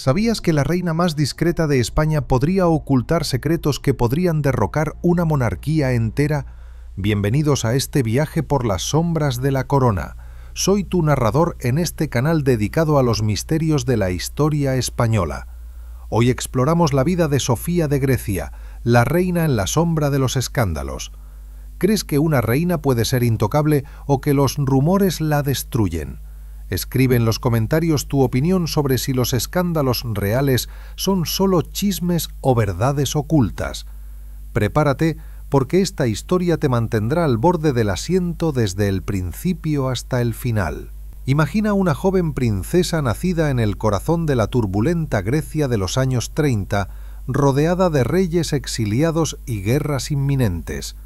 ¿Sabías que la reina más discreta de España podría ocultar secretos que podrían derrocar una monarquía entera? Bienvenidos a este viaje por las sombras de la corona. Soy tu narrador en este canal dedicado a los misterios de la historia española. Hoy exploramos la vida de Sofía de Grecia, la reina en la sombra de los escándalos. ¿Crees que una reina puede ser intocable o que los rumores la destruyen? Escribe en los comentarios tu opinión sobre si los escándalos reales son solo chismes o verdades ocultas. Prepárate, porque esta historia te mantendrá al borde del asiento desde el principio hasta el final. Imagina una joven princesa nacida en el corazón de la turbulenta Grecia de los años 30, rodeada de reyes exiliados y guerras inminentes.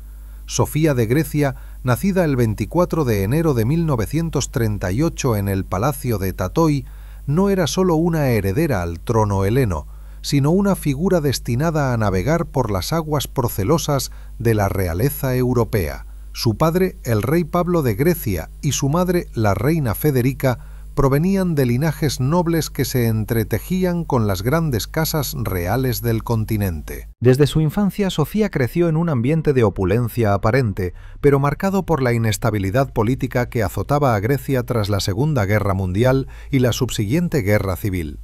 Sofía de Grecia, nacida el 24 de enero de 1938 en el Palacio de Tatoi, no era solo una heredera al trono heleno, sino una figura destinada a navegar por las aguas procelosas de la realeza europea. Su padre, el rey Pablo de Grecia, y su madre, la reina Federica, provenían de linajes nobles que se entretejían con las grandes casas reales del continente. Desde su infancia, Sofía creció en un ambiente de opulencia aparente, pero marcado por la inestabilidad política que azotaba a Grecia tras la Segunda Guerra Mundial y la subsiguiente guerra civil.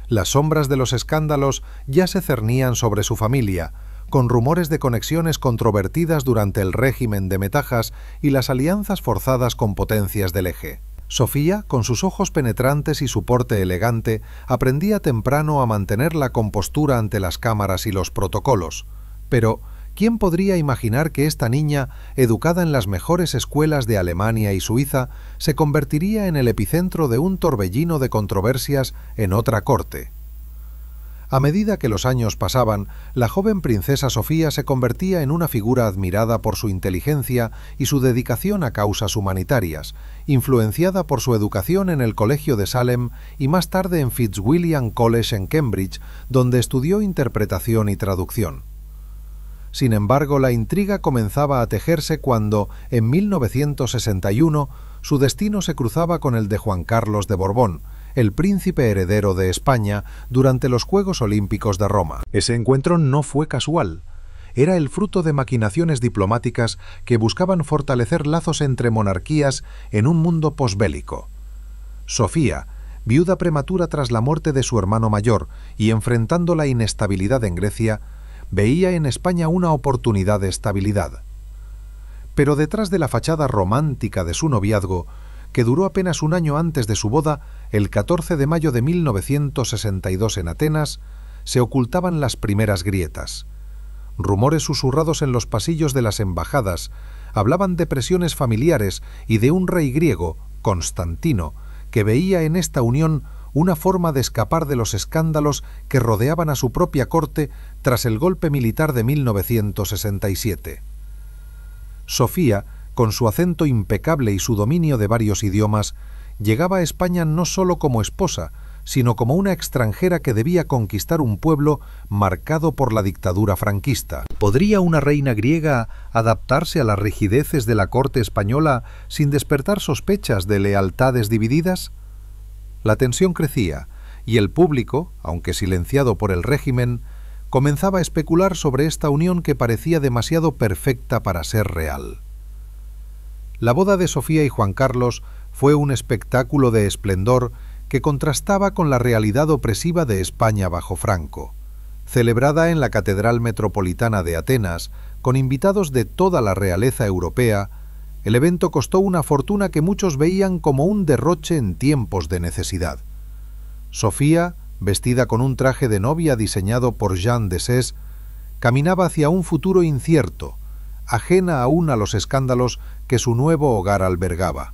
Las sombras de los escándalos ya se cernían sobre su familia, con rumores de conexiones controvertidas durante el régimen de Metajas y las alianzas forzadas con potencias del Eje. Sofía, con sus ojos penetrantes y su porte elegante, aprendía temprano a mantener la compostura ante las cámaras y los protocolos. Pero, ¿quién podría imaginar que esta niña, educada en las mejores escuelas de Alemania y Suiza, se convertiría en el epicentro de un torbellino de controversias en otra corte? A medida que los años pasaban, la joven princesa Sofía se convertía en una figura admirada por su inteligencia y su dedicación a causas humanitarias, influenciada por su educación en el Colegio de Salem y más tarde en Fitzwilliam College en Cambridge, donde estudió interpretación y traducción. Sin embargo, la intriga comenzaba a tejerse cuando, en 1961, su destino se cruzaba con el de Juan Carlos de Borbón, el príncipe heredero de España, durante los Juegos Olímpicos de Roma. Ese encuentro no fue casual. Era el fruto de maquinaciones diplomáticas que buscaban fortalecer lazos entre monarquías en un mundo posbélico. Sofía, viuda prematura tras la muerte de su hermano mayor y enfrentando la inestabilidad en Grecia, veía en España una oportunidad de estabilidad. Pero detrás de la fachada romántica de su noviazgo, que duró apenas un año antes de su boda, el 14 de mayo de 1962 en Atenas, se ocultaban las primeras grietas. Rumores susurrados en los pasillos de las embajadas hablaban de presiones familiares y de un rey griego, Constantino, que veía en esta unión una forma de escapar de los escándalos que rodeaban a su propia corte tras el golpe militar de 1967. Sofía, con su acento impecable y su dominio de varios idiomas, llegaba a España no solo como esposa, sino como una extranjera que debía conquistar un pueblo marcado por la dictadura franquista. ¿Podría una reina griega adaptarse a las rigideces de la corte española sin despertar sospechas de lealtades divididas? La tensión crecía, y el público, aunque silenciado por el régimen, comenzaba a especular sobre esta unión que parecía demasiado perfecta para ser real. La boda de Sofía y Juan Carlos fue un espectáculo de esplendor que contrastaba con la realidad opresiva de España bajo Franco. Celebrada en la Catedral Metropolitana de Atenas, con invitados de toda la realeza europea, el evento costó una fortuna que muchos veían como un derroche en tiempos de necesidad. Sofía, vestida con un traje de novia diseñado por Jean Dessès, caminaba hacia un futuro incierto, ajena aún a los escándalos que su nuevo hogar albergaba.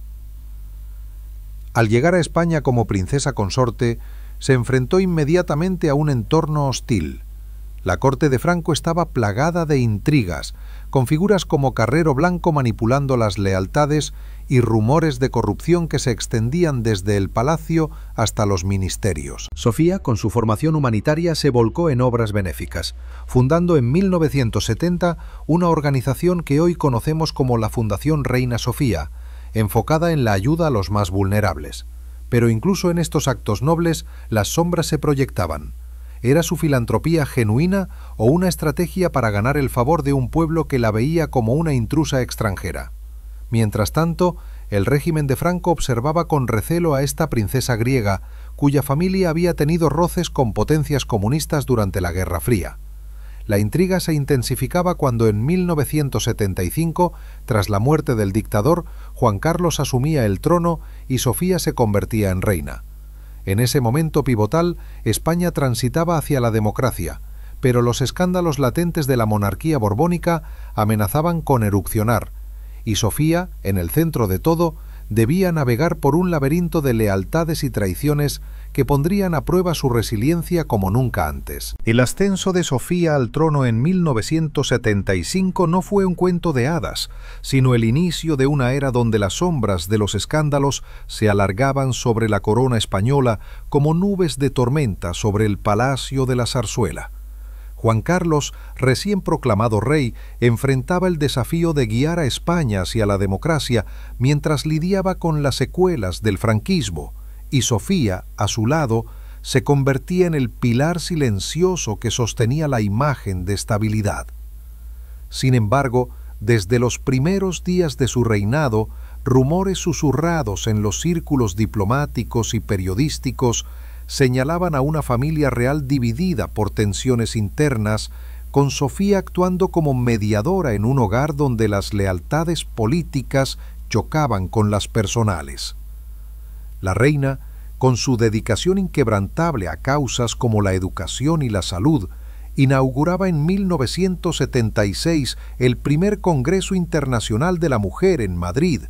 Al llegar a España como princesa consorte, se enfrentó inmediatamente a un entorno hostil. La corte de Franco estaba plagada de intrigas, con figuras como Carrero Blanco manipulando las lealtades y rumores de corrupción que se extendían desde el palacio hasta los ministerios. Sofía, con su formación humanitaria, se volcó en obras benéficas, fundando en 1970 una organización que hoy conocemos como la Fundación Reina Sofía, enfocada en la ayuda a los más vulnerables. Pero incluso en estos actos nobles, las sombras se proyectaban. ¿Era su filantropía genuina o una estrategia para ganar el favor de un pueblo que la veía como una intrusa extranjera? Mientras tanto, el régimen de Franco observaba con recelo a esta princesa griega, cuya familia había tenido roces con potencias comunistas durante la Guerra Fría. La intriga se intensificaba cuando en 1975, tras la muerte del dictador, Juan Carlos asumía el trono y Sofía se convertía en reina. En ese momento pivotal, España transitaba hacia la democracia, pero los escándalos latentes de la monarquía borbónica amenazaban con erupcionar, y Sofía, en el centro de todo, debía navegar por un laberinto de lealtades y traiciones que pondrían a prueba su resiliencia como nunca antes. El ascenso de Sofía al trono en 1975 no fue un cuento de hadas, sino el inicio de una era donde las sombras de los escándalos se alargaban sobre la corona española como nubes de tormenta sobre el Palacio de la Zarzuela. Juan Carlos, recién proclamado rey, enfrentaba el desafío de guiar a España hacia la democracia mientras lidiaba con las secuelas del franquismo, y Sofía, a su lado, se convertía en el pilar silencioso que sostenía la imagen de estabilidad. Sin embargo, desde los primeros días de su reinado, rumores susurrados en los círculos diplomáticos y periodísticos señalaban a una familia real dividida por tensiones internas, con Sofía actuando como mediadora en un hogar donde las lealtades políticas chocaban con las personales. La reina, con su dedicación inquebrantable a causas como la educación y la salud, inauguraba en 1976 el primer Congreso Internacional de la Mujer en Madrid,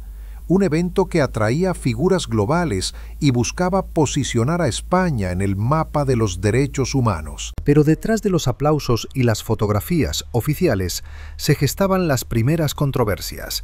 un evento que atraía figuras globales y buscaba posicionar a España en el mapa de los derechos humanos. Pero detrás de los aplausos y las fotografías oficiales se gestaban las primeras controversias.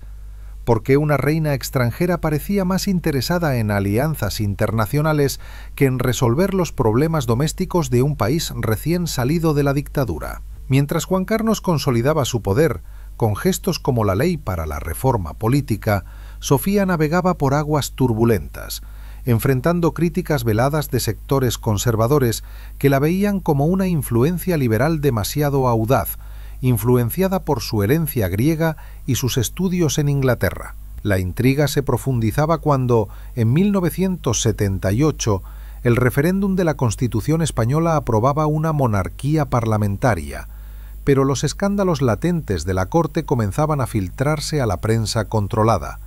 ¿Por qué una reina extranjera parecía más interesada en alianzas internacionales que en resolver los problemas domésticos de un país recién salido de la dictadura? Mientras Juan Carlos consolidaba su poder, con gestos como la ley para la reforma política, Sofía navegaba por aguas turbulentas, enfrentando críticas veladas de sectores conservadores que la veían como una influencia liberal demasiado audaz, influenciada por su herencia griega y sus estudios en Inglaterra. La intriga se profundizaba cuando, en 1978, el referéndum de la Constitución española aprobaba una monarquía parlamentaria, pero los escándalos latentes de la corte comenzaban a filtrarse a la prensa controlada,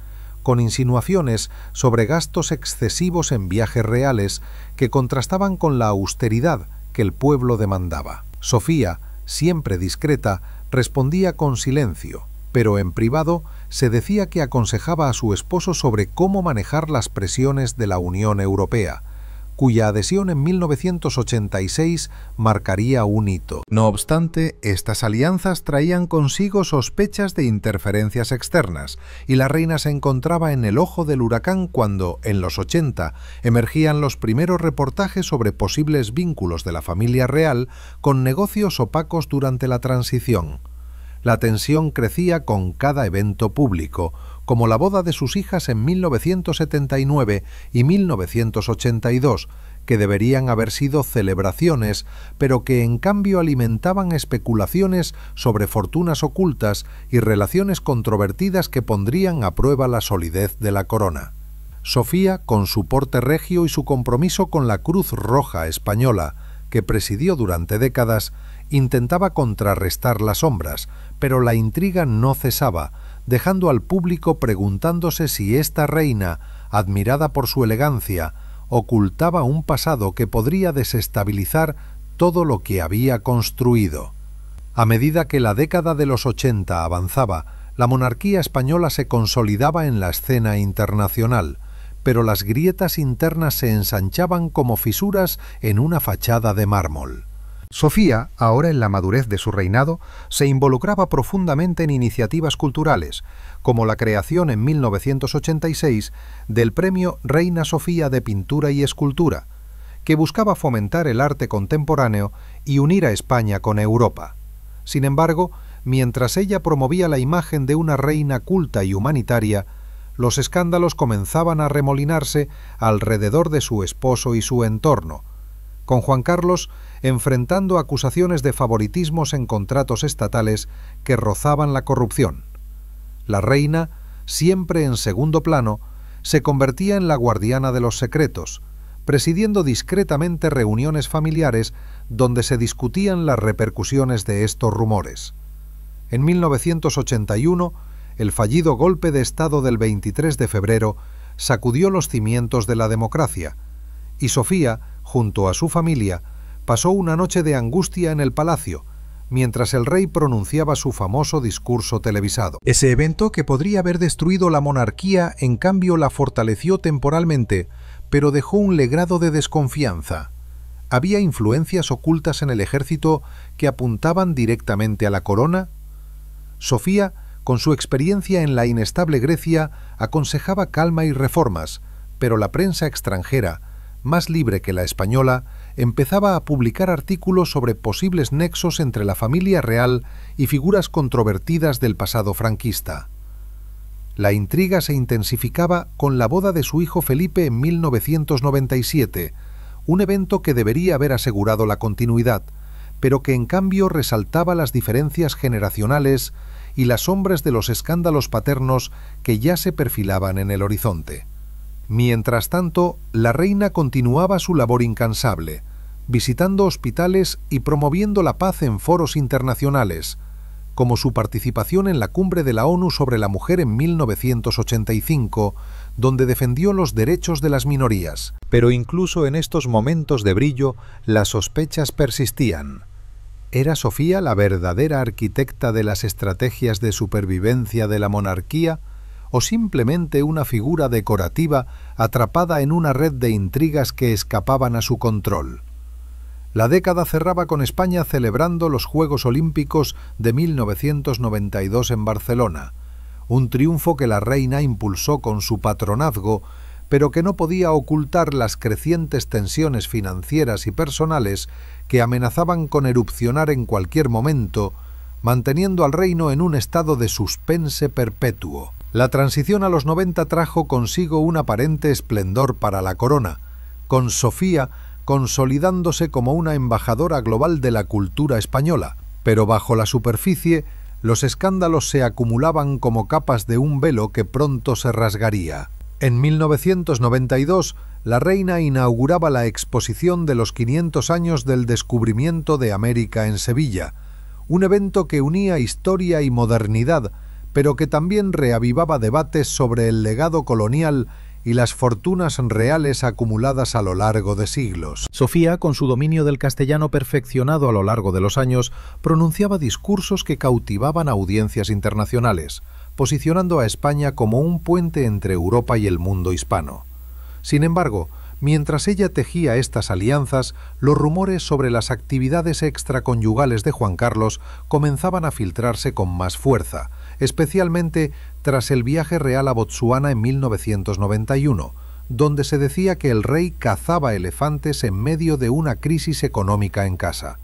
con insinuaciones sobre gastos excesivos en viajes reales que contrastaban con la austeridad que el pueblo demandaba. Sofía, siempre discreta, respondía con silencio, pero en privado se decía que aconsejaba a su esposo sobre cómo manejar las presiones de la Unión Europea, cuya adhesión en 1986 marcaría un hito. No obstante, estas alianzas traían consigo sospechas de interferencias externas, y la reina se encontraba en el ojo del huracán cuando, en los 80, emergían los primeros reportajes sobre posibles vínculos de la familia real con negocios opacos durante la transición. La tensión crecía con cada evento público, como la boda de sus hijas en 1979 y 1982, que deberían haber sido celebraciones, pero que en cambio alimentaban especulaciones sobre fortunas ocultas y relaciones controvertidas que pondrían a prueba la solidez de la corona. Sofía, con su porte regio y su compromiso con la Cruz Roja Española, que presidió durante décadas, intentaba contrarrestar las sombras, pero la intriga no cesaba, dejando al público preguntándose si esta reina, admirada por su elegancia, ocultaba un pasado que podría desestabilizar todo lo que había construido. A medida que la década de los 80 avanzaba, la monarquía española se consolidaba en la escena internacional, pero las grietas internas se ensanchaban como fisuras en una fachada de mármol. Sofía, ahora en la madurez de su reinado, se involucraba profundamente en iniciativas culturales, como la creación en 1986 del Premio Reina Sofía de Pintura y Escultura, que buscaba fomentar el arte contemporáneo y unir a España con Europa. Sin embargo, mientras ella promovía la imagen de una reina culta y humanitaria, los escándalos comenzaban a remolinarse alrededor de su esposo y su entorno, con Juan Carlos enfrentando acusaciones de favoritismos en contratos estatales que rozaban la corrupción. La reina, siempre en segundo plano, se convertía en la guardiana de los secretos, presidiendo discretamente reuniones familiares donde se discutían las repercusiones de estos rumores. En 1981, el fallido golpe de Estado del 23 de febrero sacudió los cimientos de la democracia, y Sofía, junto a su familia, pasó una noche de angustia en el palacio, mientras el rey pronunciaba su famoso discurso televisado. Ese evento, que podría haber destruido la monarquía, en cambio la fortaleció temporalmente, pero dejó un legado de desconfianza. ¿Había influencias ocultas en el ejército que apuntaban directamente a la corona? Sofía, con su experiencia en la inestable Grecia, aconsejaba calma y reformas, pero la prensa extranjera, más libre que la española, empezaba a publicar artículos sobre posibles nexos entre la familia real y figuras controvertidas del pasado franquista. La intriga se intensificaba con la boda de su hijo Felipe en 1997, un evento que debería haber asegurado la continuidad, pero que en cambio resaltaba las diferencias generacionales y las sombras de los escándalos paternos que ya se perfilaban en el horizonte. Mientras tanto, la reina continuaba su labor incansable, visitando hospitales y promoviendo la paz en foros internacionales, como su participación en la Cumbre de la ONU sobre la Mujer en 1985, donde defendió los derechos de las minorías. Pero incluso en estos momentos de brillo, las sospechas persistían. ¿Era Sofía la verdadera arquitecta de las estrategias de supervivencia de la monarquía, o simplemente una figura decorativa atrapada en una red de intrigas que escapaban a su control? La década cerraba con España celebrando los Juegos Olímpicos de 1992 en Barcelona, un triunfo que la reina impulsó con su patronazgo, pero que no podía ocultar las crecientes tensiones financieras y personales que amenazaban con erupcionar en cualquier momento, manteniendo al reino en un estado de suspense perpetuo. La transición a los 90 trajo consigo un aparente esplendor para la corona, con Sofía consolidándose como una embajadora global de la cultura española, pero bajo la superficie los escándalos se acumulaban como capas de un velo que pronto se rasgaría. En 1992, la reina inauguraba la exposición de los 500 años del descubrimiento de América en Sevilla, un evento que unía historia y modernidad, pero que también reavivaba debates sobre el legado colonial y las fortunas reales acumuladas a lo largo de siglos. Sofía, con su dominio del castellano perfeccionado a lo largo de los años, pronunciaba discursos que cautivaban a audiencias internacionales, posicionando a España como un puente entre Europa y el mundo hispano. Sin embargo, mientras ella tejía estas alianzas, los rumores sobre las actividades extraconyugales de Juan Carlos comenzaban a filtrarse con más fuerza, especialmente tras el viaje real a Botsuana en 1991, donde se decía que el rey cazaba elefantes en medio de una crisis económica en casa.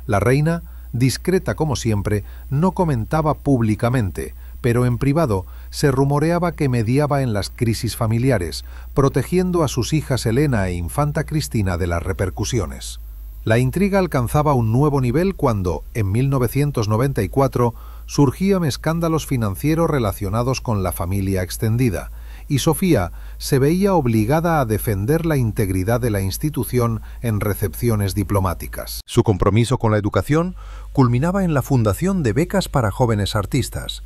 La reina, discreta como siempre, no comentaba públicamente, pero en privado se rumoreaba que mediaba en las crisis familiares, protegiendo a sus hijas Elena e Infanta Cristina de las repercusiones. La intriga alcanzaba un nuevo nivel cuando, en 1994, surgían escándalos financieros relacionados con la familia extendida, y Sofía se veía obligada a defender la integridad de la institución en recepciones diplomáticas. Su compromiso con la educación culminaba en la fundación de becas para jóvenes artistas,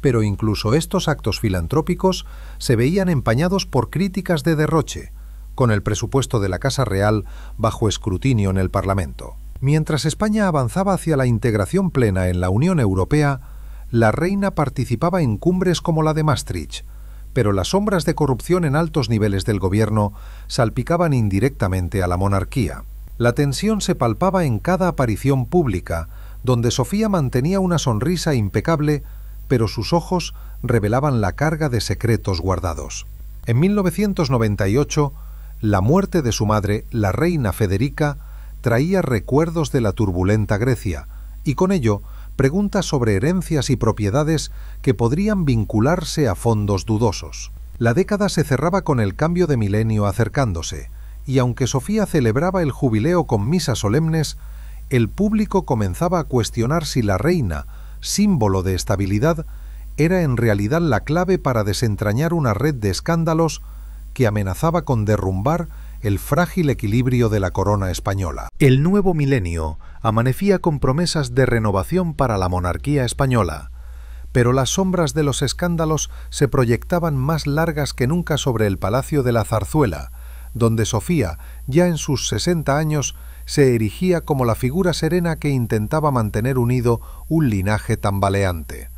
pero incluso estos actos filantrópicos se veían empañados por críticas de derroche, con el presupuesto de la Casa Real bajo escrutinio en el Parlamento. Mientras España avanzaba hacia la integración plena en la Unión Europea, la reina participaba en cumbres como la de Maastricht, pero las sombras de corrupción en altos niveles del gobierno salpicaban indirectamente a la monarquía. La tensión se palpaba en cada aparición pública, donde Sofía mantenía una sonrisa impecable, pero sus ojos revelaban la carga de secretos guardados. En 1998, la muerte de su madre, la reina Federica, traía recuerdos de la turbulenta Grecia, y con ello preguntas sobre herencias y propiedades que podrían vincularse a fondos dudosos. La década se cerraba con el cambio de milenio acercándose, y aunque Sofía celebraba el jubileo con misas solemnes, el público comenzaba a cuestionar si la reina, símbolo de estabilidad, era en realidad la clave para desentrañar una red de escándalos que amenazaba con derrumbar el frágil equilibrio de la corona española. El nuevo milenio amanecía con promesas de renovación para la monarquía española, pero las sombras de los escándalos se proyectaban más largas que nunca sobre el Palacio de la Zarzuela, donde Sofía, ya en sus 60 años, se erigía como la figura serena que intentaba mantener unido un linaje tambaleante.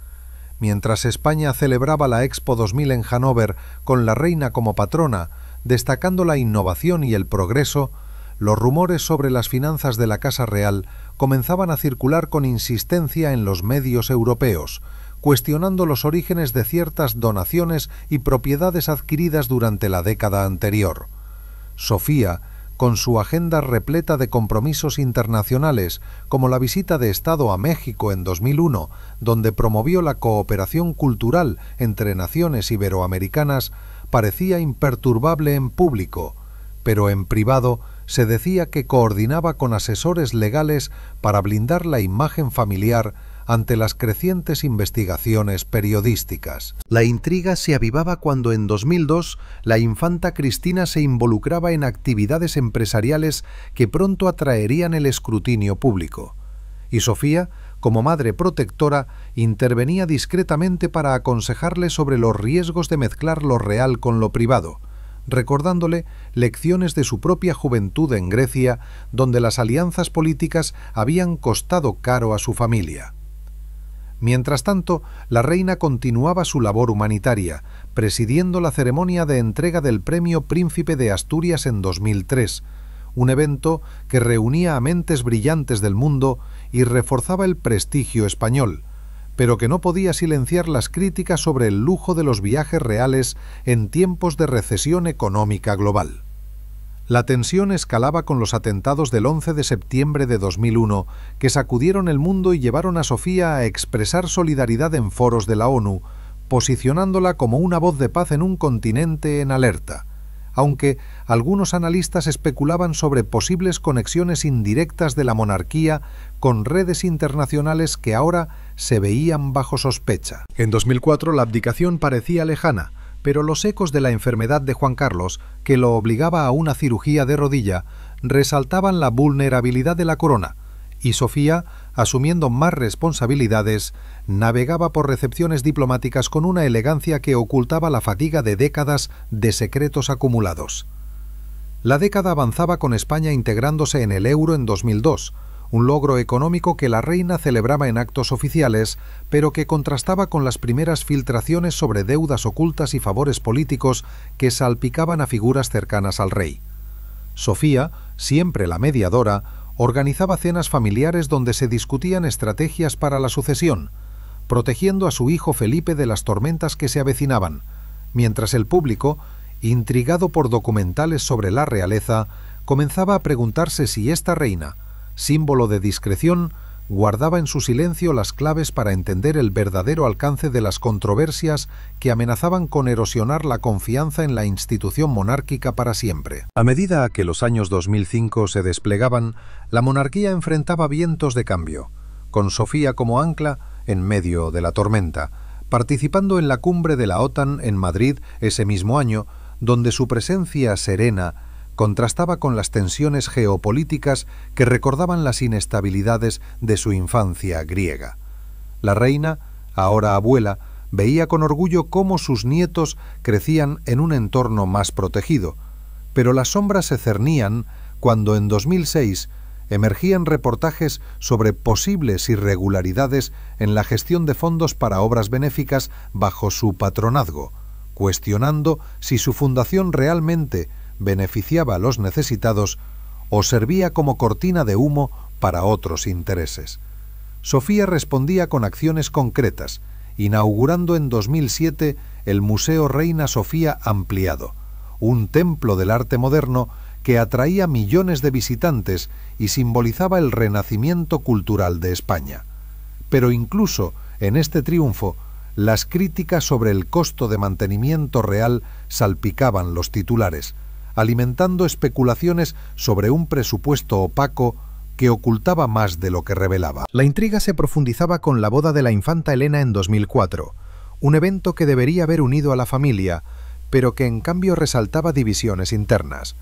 Mientras España celebraba la Expo 2000 en Hannover con la reina como patrona, destacando la innovación y el progreso, los rumores sobre las finanzas de la Casa Real comenzaban a circular con insistencia en los medios europeos, cuestionando los orígenes de ciertas donaciones y propiedades adquiridas durante la década anterior. Sofía, con su agenda repleta de compromisos internacionales, como la visita de Estado a México en 2001, donde promovió la cooperación cultural entre naciones iberoamericanas, parecía imperturbable en público, pero en privado se decía que coordinaba con asesores legales para blindar la imagen familiar ante las crecientes investigaciones periodísticas. La intriga se avivaba cuando en 2002 la infanta Cristina se involucraba en actividades empresariales que pronto atraerían el escrutinio público. Y Sofía, como madre protectora, intervenía discretamente para aconsejarle sobre los riesgos de mezclar lo real con lo privado, recordándole lecciones de su propia juventud en Grecia, donde las alianzas políticas habían costado caro a su familia. Mientras tanto, la reina continuaba su labor humanitaria, presidiendo la ceremonia de entrega del Premio Príncipe de Asturias en 2003, un evento que reunía a mentes brillantes del mundo y reforzaba el prestigio español, pero que no podía silenciar las críticas sobre el lujo de los viajes reales en tiempos de recesión económica global. La tensión escalaba con los atentados del 11 de septiembre de 2001, que sacudieron el mundo y llevaron a Sofía a expresar solidaridad en foros de la ONU, posicionándola como una voz de paz en un continente en alerta, aunque algunos analistas especulaban sobre posibles conexiones indirectas de la monarquía con redes internacionales que ahora se veían bajo sospecha. En 2004 la abdicación parecía lejana, pero los ecos de la enfermedad de Juan Carlos, que lo obligaba a una cirugía de rodilla, resaltaban la vulnerabilidad de la corona, y Sofía, asumiendo más responsabilidades, navegaba por recepciones diplomáticas con una elegancia que ocultaba la fatiga de décadas de secretos acumulados. La década avanzaba con España integrándose en el euro en 2002, un logro económico que la reina celebraba en actos oficiales, pero que contrastaba con las primeras filtraciones sobre deudas ocultas y favores políticos que salpicaban a figuras cercanas al rey. Sofía, siempre la mediadora, organizaba cenas familiares donde se discutían estrategias para la sucesión, protegiendo a su hijo Felipe de las tormentas que se avecinaban, mientras el público, intrigado por documentales sobre la realeza, comenzaba a preguntarse si esta reina, símbolo de discreción, guardaba en su silencio las claves para entender el verdadero alcance de las controversias que amenazaban con erosionar la confianza en la institución monárquica para siempre. A medida que los años 2005 se desplegaban, la monarquía enfrentaba vientos de cambio, con Sofía como ancla en medio de la tormenta, participando en la cumbre de la OTAN en Madrid ese mismo año, donde su presencia serena contrastaba con las tensiones geopolíticas que recordaban las inestabilidades de su infancia griega. La reina, ahora abuela, veía con orgullo cómo sus nietos crecían en un entorno más protegido, pero las sombras se cernían cuando en 2006 emergían reportajes sobre posibles irregularidades en la gestión de fondos para obras benéficas bajo su patronazgo, cuestionando si su fundación realmente beneficiaba a los necesitados o servía como cortina de humo para otros intereses. Sofía respondía con acciones concretas, inaugurando en 2007 el Museo Reina Sofía Ampliado, un templo del arte moderno que atraía millones de visitantes y simbolizaba el renacimiento cultural de España. Pero incluso en este triunfo, las críticas sobre el costo de mantenimiento real salpicaban los titulares, alimentando especulaciones sobre un presupuesto opaco que ocultaba más de lo que revelaba. La intriga se profundizaba con la boda de la infanta Elena en 2004, un evento que debería haber unido a la familia, pero que en cambio resaltaba divisiones internas,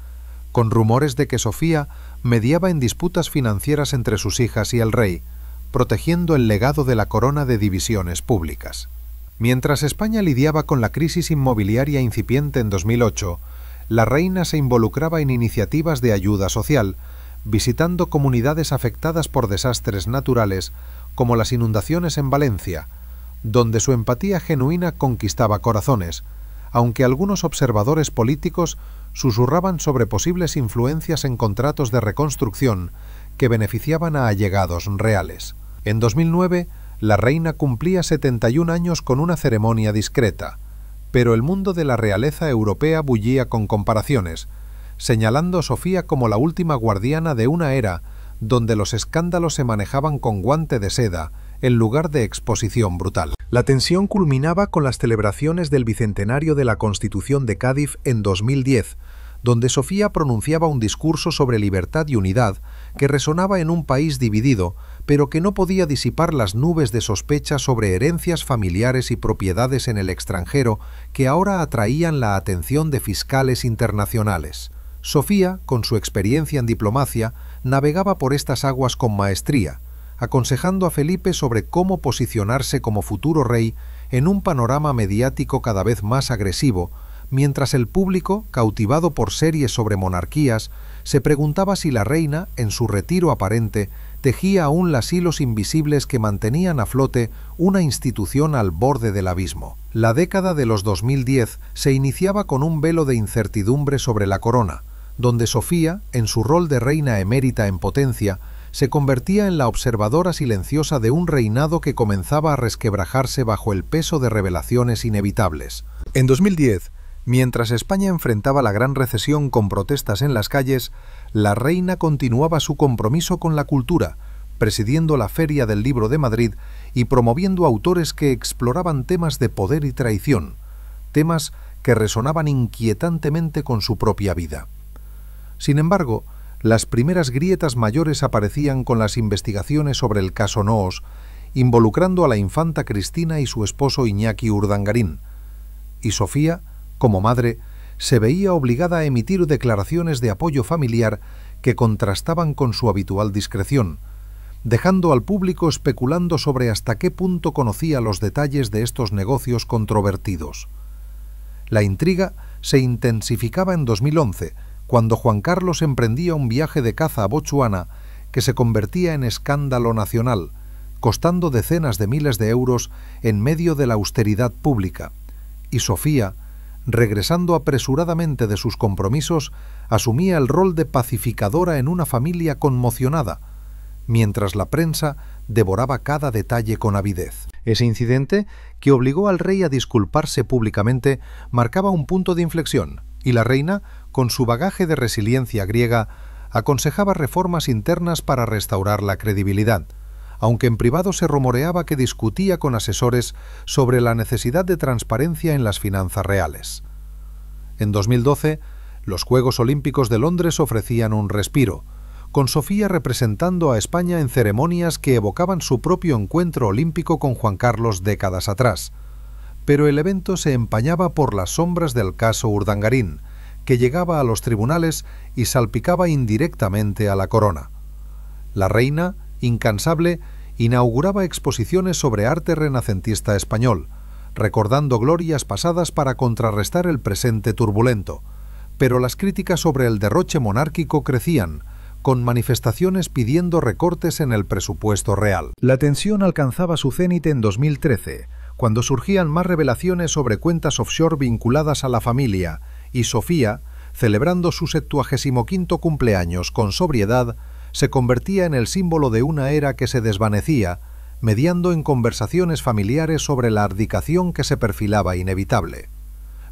con rumores de que Sofía mediaba en disputas financieras entre sus hijas y el rey, protegiendo el legado de la corona de divisiones públicas. Mientras España lidiaba con la crisis inmobiliaria incipiente en 2008, la reina se involucraba en iniciativas de ayuda social, visitando comunidades afectadas por desastres naturales como las inundaciones en Valencia, donde su empatía genuina conquistaba corazones, aunque algunos observadores políticos susurraban sobre posibles influencias en contratos de reconstrucción que beneficiaban a allegados reales. En 2009, la reina cumplía 71 años con una ceremonia discreta, pero el mundo de la realeza europea bullía con comparaciones, señalando a Sofía como la última guardiana de una era donde los escándalos se manejaban con guante de seda en lugar de exposición brutal. La tensión culminaba con las celebraciones del bicentenario de la Constitución de Cádiz en 2010, donde Sofía pronunciaba un discurso sobre libertad y unidad que resonaba en un país dividido, pero que no podía disipar las nubes de sospecha sobre herencias familiares y propiedades en el extranjero que ahora atraían la atención de fiscales internacionales. Sofía, con su experiencia en diplomacia, navegaba por estas aguas con maestría, aconsejando a Felipe sobre cómo posicionarse como futuro rey en un panorama mediático cada vez más agresivo, mientras el público, cautivado por series sobre monarquías, se preguntaba si la reina, en su retiro aparente, tejía aún las hilos invisibles que mantenían a flote una institución al borde del abismo. La década de los 2010 se iniciaba con un velo de incertidumbre sobre la corona, donde Sofía, en su rol de reina emérita en potencia, se convertía en la observadora silenciosa de un reinado que comenzaba a resquebrajarse bajo el peso de revelaciones inevitables. En 2010, mientras España enfrentaba la gran recesión con protestas en las calles, la reina continuaba su compromiso con la cultura, presidiendo la Feria del Libro de Madrid y promoviendo autores que exploraban temas de poder y traición, temas que resonaban inquietantemente con su propia vida. Sin embargo, las primeras grietas mayores aparecían con las investigaciones sobre el caso Noos, involucrando a la infanta Cristina y su esposo Iñaki Urdangarín, y Sofía, como madre, se veía obligada a emitir declaraciones de apoyo familiar que contrastaban con su habitual discreción, dejando al público especulando sobre hasta qué punto conocía los detalles de estos negocios controvertidos. La intriga se intensificaba en 2011, cuando Juan Carlos emprendía un viaje de caza a Botsuana que se convertía en escándalo nacional, costando decenas de miles de euros en medio de la austeridad pública, y Sofía, regresando apresuradamente de sus compromisos, asumía el rol de pacificadora en una familia conmocionada, mientras la prensa devoraba cada detalle con avidez. Ese incidente, que obligó al rey a disculparse públicamente, marcaba un punto de inflexión, y la reina, con su bagaje de resiliencia griega, aconsejaba reformas internas para restaurar la credibilidad, aunque en privado se rumoreaba que discutía con asesores sobre la necesidad de transparencia en las finanzas reales. En 2012, los Juegos Olímpicos de Londres ofrecían un respiro, con Sofía representando a España en ceremonias que evocaban su propio encuentro olímpico con Juan Carlos décadas atrás. Pero el evento se empañaba por las sombras del caso Urdangarín, que llegaba a los tribunales y salpicaba indirectamente a la corona. La reina, incansable, inauguraba exposiciones sobre arte renacentista español, recordando glorias pasadas para contrarrestar el presente turbulento, pero las críticas sobre el derroche monárquico crecían, con manifestaciones pidiendo recortes en el presupuesto real. La tensión alcanzaba su cénite en 2013, cuando surgían más revelaciones sobre cuentas offshore vinculadas a la familia, y Sofía, celebrando su 75º cumpleaños con sobriedad, se convertía en el símbolo de una era que se desvanecía, mediando en conversaciones familiares sobre la abdicación que se perfilaba inevitable.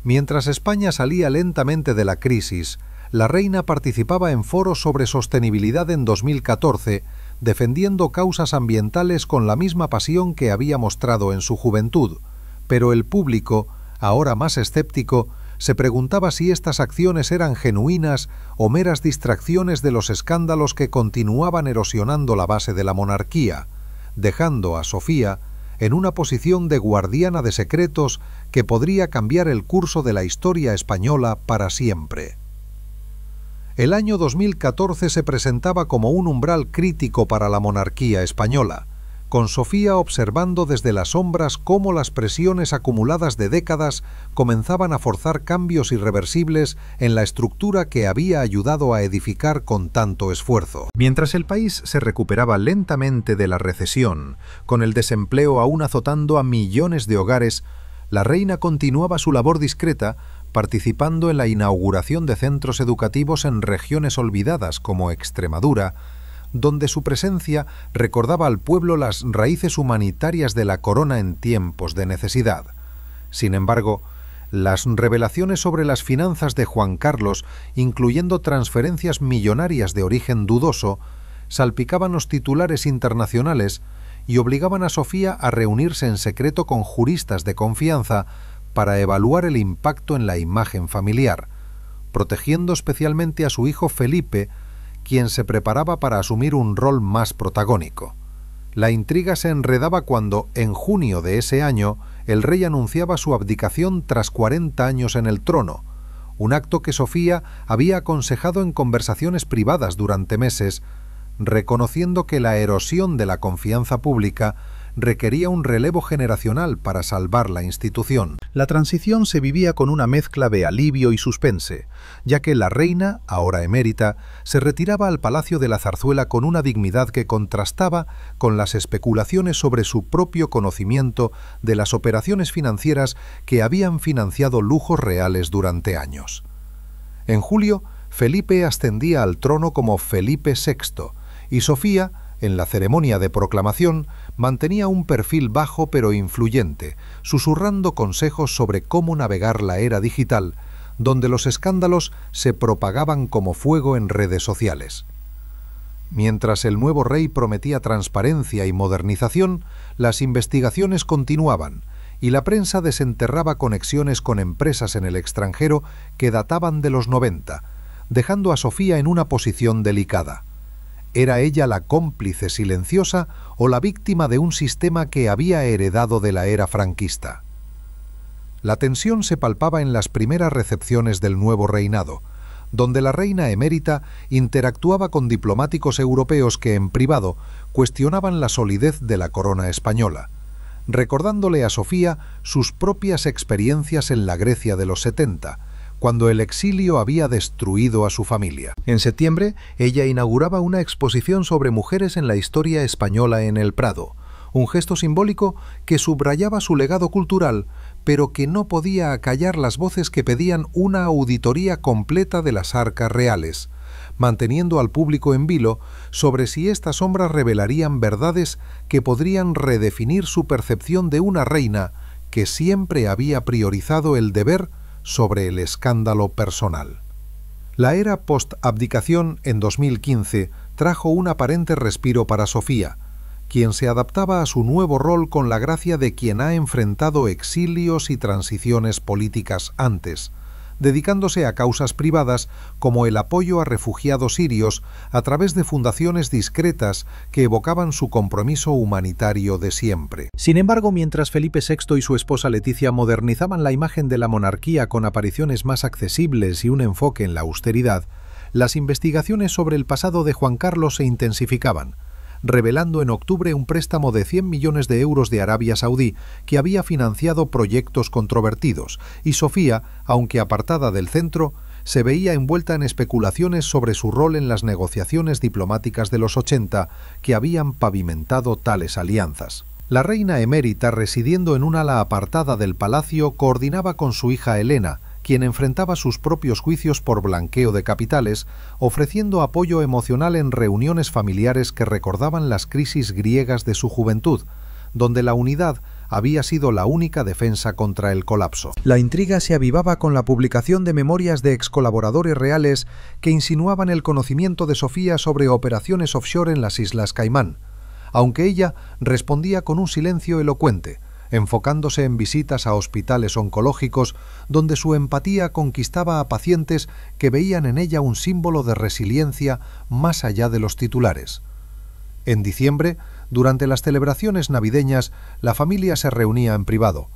Mientras España salía lentamente de la crisis, la reina participaba en foros sobre sostenibilidad en 2014, defendiendo causas ambientales con la misma pasión que había mostrado en su juventud, pero el público, ahora más escéptico, se preguntaba si estas acciones eran genuinas o meras distracciones de los escándalos que continuaban erosionando la base de la monarquía, dejando a Sofía en una posición de guardiana de secretos que podría cambiar el curso de la historia española para siempre. El año 2014 se presentaba como un umbral crítico para la monarquía española, con Sofía observando desde las sombras cómo las presiones acumuladas de décadas comenzaban a forzar cambios irreversibles en la estructura que había ayudado a edificar con tanto esfuerzo. Mientras el país se recuperaba lentamente de la recesión, con el desempleo aún azotando a millones de hogares, la reina continuaba su labor discreta, participando en la inauguración de centros educativos en regiones olvidadas como Extremadura, donde su presencia recordaba al pueblo las raíces humanitarias de la corona en tiempos de necesidad. Sin embargo, las revelaciones sobre las finanzas de Juan Carlos, incluyendo transferencias millonarias de origen dudoso, salpicaban los titulares internacionales y obligaban a Sofía a reunirse en secreto con juristas de confianza para evaluar el impacto en la imagen familiar, protegiendo especialmente a su hijo Felipe, quien se preparaba para asumir un rol más protagónico. La intriga se enredaba cuando, en junio de ese año, el rey anunciaba su abdicación tras 40 años en el trono, un acto que Sofía había aconsejado en conversaciones privadas durante meses, reconociendo que la erosión de la confianza pública requería un relevo generacional para salvar la institución. La transición se vivía con una mezcla de alivio y suspense, ya que la reina, ahora emérita, se retiraba al Palacio de la Zarzuela con una dignidad que contrastaba con las especulaciones sobre su propio conocimiento de las operaciones financieras que habían financiado lujos reales durante años. En julio, Felipe ascendía al trono como Felipe VI, y Sofía, en la ceremonia de proclamación, mantenía un perfil bajo pero influyente, susurrando consejos sobre cómo navegar la era digital, donde los escándalos se propagaban como fuego en redes sociales. Mientras el nuevo rey prometía transparencia y modernización, las investigaciones continuaban, y la prensa desenterraba conexiones con empresas en el extranjero que databan de los 90, dejando a Sofía en una posición delicada. ¿Era ella la cómplice silenciosa o la víctima de un sistema que había heredado de la era franquista? La tensión se palpaba en las primeras recepciones del nuevo reinado, donde la reina emérita interactuaba con diplomáticos europeos que en privado cuestionaban la solidez de la corona española, recordándole a Sofía sus propias experiencias en la Grecia de los 70, cuando el exilio había destruido a su familia. En septiembre, ella inauguraba una exposición sobre mujeres en la historia española en el Prado, un gesto simbólico que subrayaba su legado cultural, pero que no podía acallar las voces que pedían una auditoría completa de las arcas reales, manteniendo al público en vilo sobre si estas sombras revelarían verdades que podrían redefinir su percepción de una reina que siempre había priorizado el deber sobre el escándalo personal. La era post-abdicación en 2015 trajo un aparente respiro para Sofía, quien se adaptaba a su nuevo rol con la gracia de quien ha enfrentado exilios y transiciones políticas antes, dedicándose a causas privadas como el apoyo a refugiados sirios a través de fundaciones discretas que evocaban su compromiso humanitario de siempre. Sin embargo, mientras Felipe VI y su esposa Leticia modernizaban la imagen de la monarquía con apariciones más accesibles y un enfoque en la austeridad, las investigaciones sobre el pasado de Juan Carlos se intensificaban, revelando en octubre un préstamo de 100 millones de euros de Arabia Saudí que había financiado proyectos controvertidos, y Sofía, aunque apartada del centro, se veía envuelta en especulaciones sobre su rol en las negociaciones diplomáticas de los 80 que habían pavimentado tales alianzas. La reina emérita, residiendo en un ala apartada del palacio, coordinaba con su hija Elena, quien enfrentaba sus propios juicios por blanqueo de capitales, ofreciendo apoyo emocional en reuniones familiares que recordaban las crisis griegas de su juventud, donde la unidad había sido la única defensa contra el colapso. La intriga se avivaba con la publicación de memorias de excolaboradores reales que insinuaban el conocimiento de Sofía sobre operaciones offshore en las Islas Caimán, aunque ella respondía con un silencio elocuente, enfocándose en visitas a hospitales oncológicos donde su empatía conquistaba a pacientes que veían en ella un símbolo de resiliencia más allá de los titulares. En diciembre, durante las celebraciones navideñas, la familia se reunía en privado,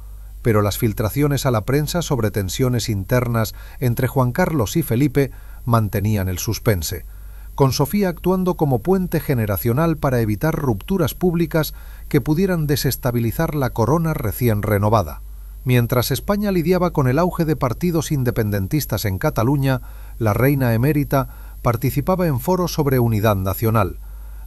pero las filtraciones a la prensa sobre tensiones internas entre Juan Carlos y Felipe mantenían el suspense, con Sofía actuando como puente generacional para evitar rupturas públicas que pudieran desestabilizar la corona recién renovada. Mientras España lidiaba con el auge de partidos independentistas en Cataluña, la reina emérita participaba en foros sobre unidad nacional,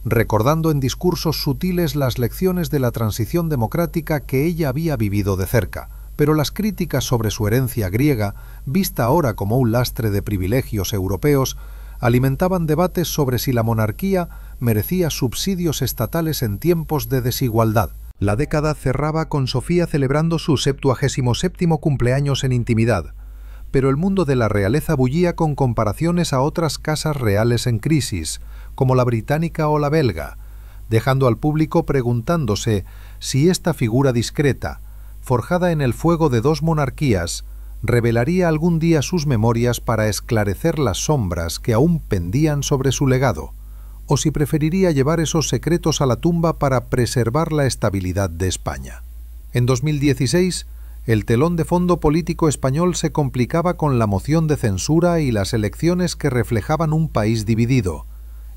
recordando en discursos sutiles las lecciones de la transición democrática que ella había vivido de cerca. Pero las críticas sobre su herencia griega, vista ahora como un lastre de privilegios europeos, alimentaban debates sobre si la monarquía merecía subsidios estatales en tiempos de desigualdad. La década cerraba con Sofía celebrando su 77º cumpleaños en intimidad, pero el mundo de la realeza bullía con comparaciones a otras casas reales en crisis, como la británica o la belga, dejando al público preguntándose si esta figura discreta, forjada en el fuego de dos monarquías, revelaría algún día sus memorias para esclarecer las sombras que aún pendían sobre su legado, o si preferiría llevar esos secretos a la tumba para preservar la estabilidad de España. En 2016, el telón de fondo político español se complicaba con la moción de censura y las elecciones que reflejaban un país dividido,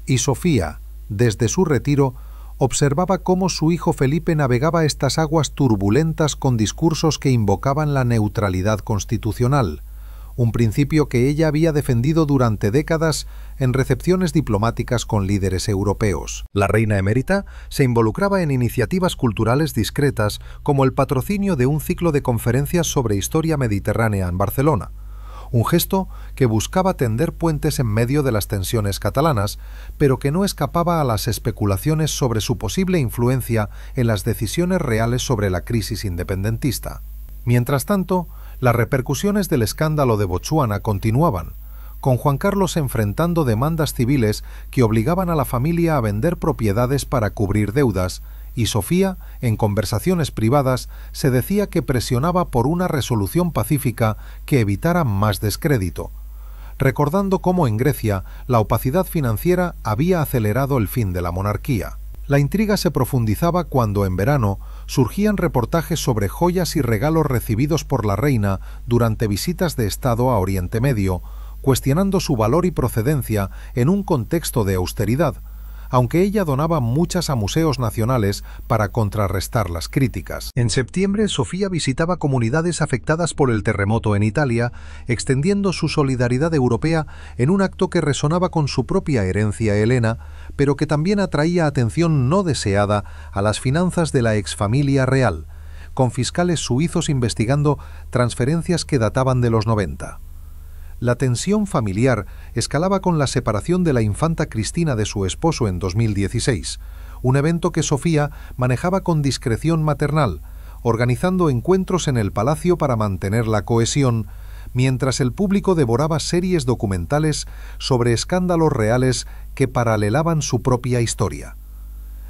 y Sofía, desde su retiro, observaba cómo su hijo Felipe navegaba estas aguas turbulentas con discursos que invocaban la neutralidad constitucional, un principio que ella había defendido durante décadas en recepciones diplomáticas con líderes europeos. La reina emérita se involucraba en iniciativas culturales discretas como el patrocinio de un ciclo de conferencias sobre historia mediterránea en Barcelona, un gesto que buscaba tender puentes en medio de las tensiones catalanas, pero que no escapaba a las especulaciones sobre su posible influencia en las decisiones reales sobre la crisis independentista. Mientras tanto, las repercusiones del escándalo de Botsuana continuaban, con Juan Carlos enfrentando demandas civiles que obligaban a la familia a vender propiedades para cubrir deudas, y Sofía, en conversaciones privadas, se decía que presionaba por una resolución pacífica que evitara más descrédito, recordando cómo en Grecia la opacidad financiera había acelerado el fin de la monarquía. La intriga se profundizaba cuando en verano surgían reportajes sobre joyas y regalos recibidos por la reina durante visitas de Estado a Oriente Medio, cuestionando su valor y procedencia en un contexto de austeridad, aunque ella donaba muchas a museos nacionales para contrarrestar las críticas. En septiembre, Sofía visitaba comunidades afectadas por el terremoto en Italia, extendiendo su solidaridad europea en un acto que resonaba con su propia herencia helena, pero que también atraía atención no deseada a las finanzas de la exfamilia real, con fiscales suizos investigando transferencias que databan de los 90. La tensión familiar escalaba con la separación de la infanta Cristina de su esposo en 2016, un evento que Sofía manejaba con discreción maternal, organizando encuentros en el palacio para mantener la cohesión, mientras el público devoraba series documentales sobre escándalos reales que paralelaban su propia historia.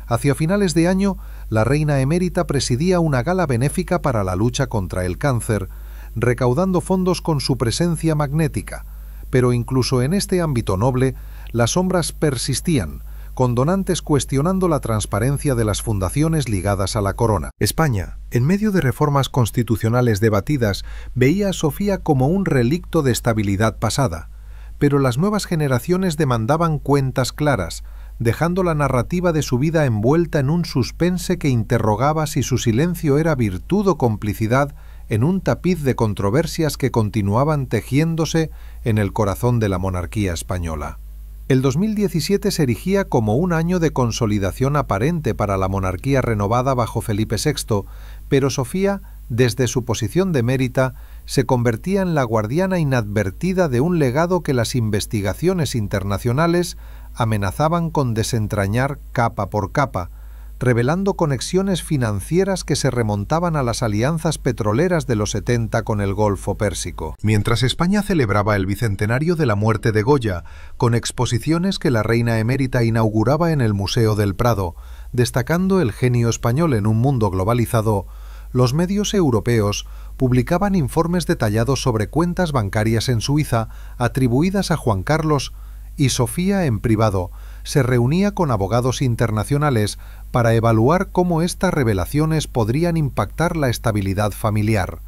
Hacia finales de año, la reina emérita presidía una gala benéfica para la lucha contra el cáncer, recaudando fondos con su presencia magnética, pero incluso en este ámbito noble, las sombras persistían, con donantes cuestionando la transparencia de las fundaciones ligadas a la corona. España, en medio de reformas constitucionales debatidas, veía a Sofía como un relicto de estabilidad pasada, pero las nuevas generaciones demandaban cuentas claras, dejando la narrativa de su vida envuelta en un suspense que interrogaba si su silencio era virtud o complicidad en un tapiz de controversias que continuaban tejiéndose en el corazón de la monarquía española. El 2017 se erigía como un año de consolidación aparente para la monarquía renovada bajo Felipe VI, pero Sofía, desde su posición de emérita, se convertía en la guardiana inadvertida de un legado que las investigaciones internacionales amenazaban con desentrañar capa por capa, revelando conexiones financieras que se remontaban a las alianzas petroleras de los 70 con el Golfo Pérsico. Mientras España celebraba el bicentenario de la muerte de Goya, con exposiciones que la reina emérita inauguraba en el Museo del Prado, destacando el genio español en un mundo globalizado, los medios europeos publicaban informes detallados sobre cuentas bancarias en Suiza atribuidas a Juan Carlos, y Sofía, en privado, se reunía con abogados internacionales para evaluar cómo estas revelaciones podrían impactar la estabilidad familiar,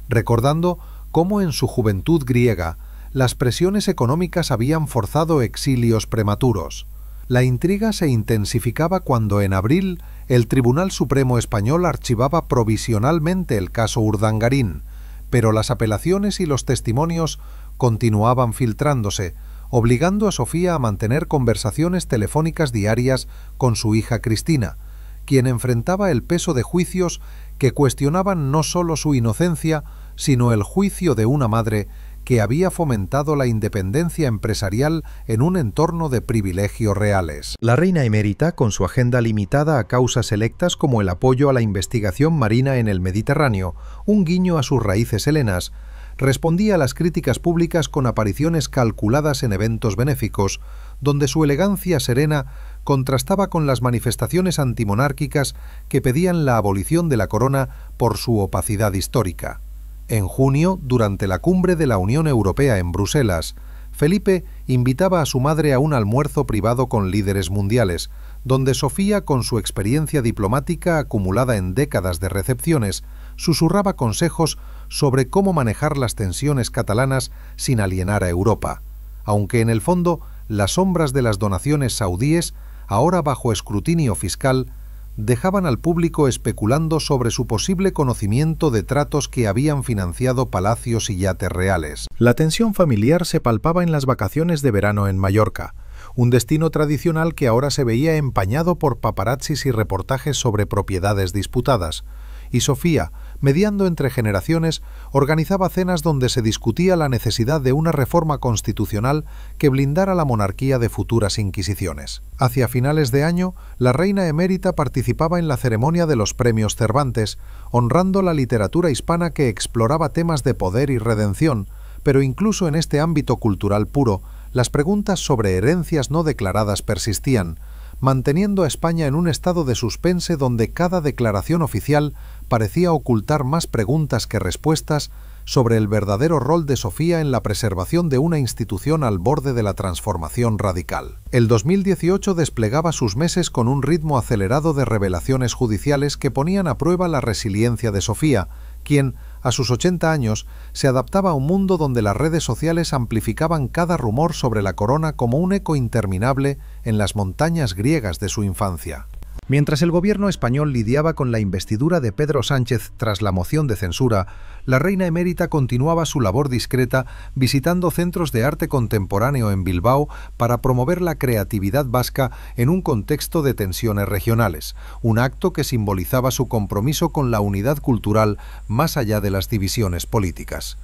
recordando cómo en su juventud griega las presiones económicas habían forzado exilios prematuros. La intriga se intensificaba cuando en abril el Tribunal Supremo español archivaba provisionalmente el caso Urdangarín, pero las apelaciones y los testimonios continuaban filtrándose, obligando a Sofía a mantener conversaciones telefónicas diarias con su hija Cristina, quien enfrentaba el peso de juicios que cuestionaban no solo su inocencia, sino el juicio de una madre que había fomentado la independencia empresarial en un entorno de privilegios reales. La reina emérita, con su agenda limitada a causas selectas como el apoyo a la investigación marina en el Mediterráneo, un guiño a sus raíces helenas, respondía a las críticas públicas con apariciones calculadas en eventos benéficos, donde su elegancia serena contrastaba con las manifestaciones antimonárquicas que pedían la abolición de la corona por su opacidad histórica. En junio, durante la cumbre de la Unión Europea en Bruselas, Felipe invitaba a su madre a un almuerzo privado con líderes mundiales, donde Sofía, con su experiencia diplomática acumulada en décadas de recepciones, susurraba consejos sobre cómo manejar las tensiones catalanas sin alienar a Europa, aunque en el fondo las sombras de las donaciones saudíes, ahora bajo escrutinio fiscal, dejaban al público especulando sobre su posible conocimiento de tratos que habían financiado palacios y yates reales. La tensión familiar se palpaba en las vacaciones de verano en Mallorca, un destino tradicional que ahora se veía empañado por paparazzis y reportajes sobre propiedades disputadas, y Sofía, mediando entre generaciones, organizaba cenas donde se discutía la necesidad de una reforma constitucional que blindara la monarquía de futuras inquisiciones. Hacia finales de año, la reina emérita participaba en la ceremonia de los Premios Cervantes, honrando la literatura hispana que exploraba temas de poder y redención, pero incluso en este ámbito cultural puro, las preguntas sobre herencias no declaradas persistían, manteniendo a España en un estado de suspense donde cada declaración oficial parecía ocultar más preguntas que respuestas sobre el verdadero rol de Sofía en la preservación de una institución al borde de la transformación radical. El 2018 desplegaba sus meses con un ritmo acelerado de revelaciones judiciales que ponían a prueba la resiliencia de Sofía, quien, a sus 80 años, se adaptaba a un mundo donde las redes sociales amplificaban cada rumor sobre la corona como un eco interminable en las montañas griegas de su infancia. Mientras el gobierno español lidiaba con la investidura de Pedro Sánchez tras la moción de censura, la reina emérita continuaba su labor discreta visitando centros de arte contemporáneo en Bilbao para promover la creatividad vasca en un contexto de tensiones regionales, un acto que simbolizaba su compromiso con la unidad cultural más allá de las divisiones políticas.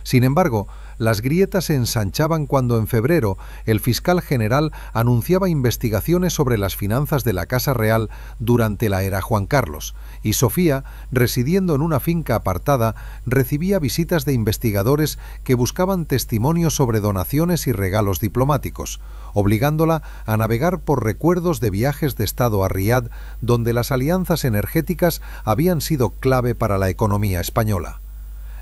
Sin embargo, las grietas se ensanchaban cuando en febrero el fiscal general anunciaba investigaciones sobre las finanzas de la Casa Real durante la era Juan Carlos, y Sofía, residiendo en una finca apartada, recibía visitas de investigadores que buscaban testimonios sobre donaciones y regalos diplomáticos, obligándola a navegar por recuerdos de viajes de Estado a Riad, donde las alianzas energéticas habían sido clave para la economía española.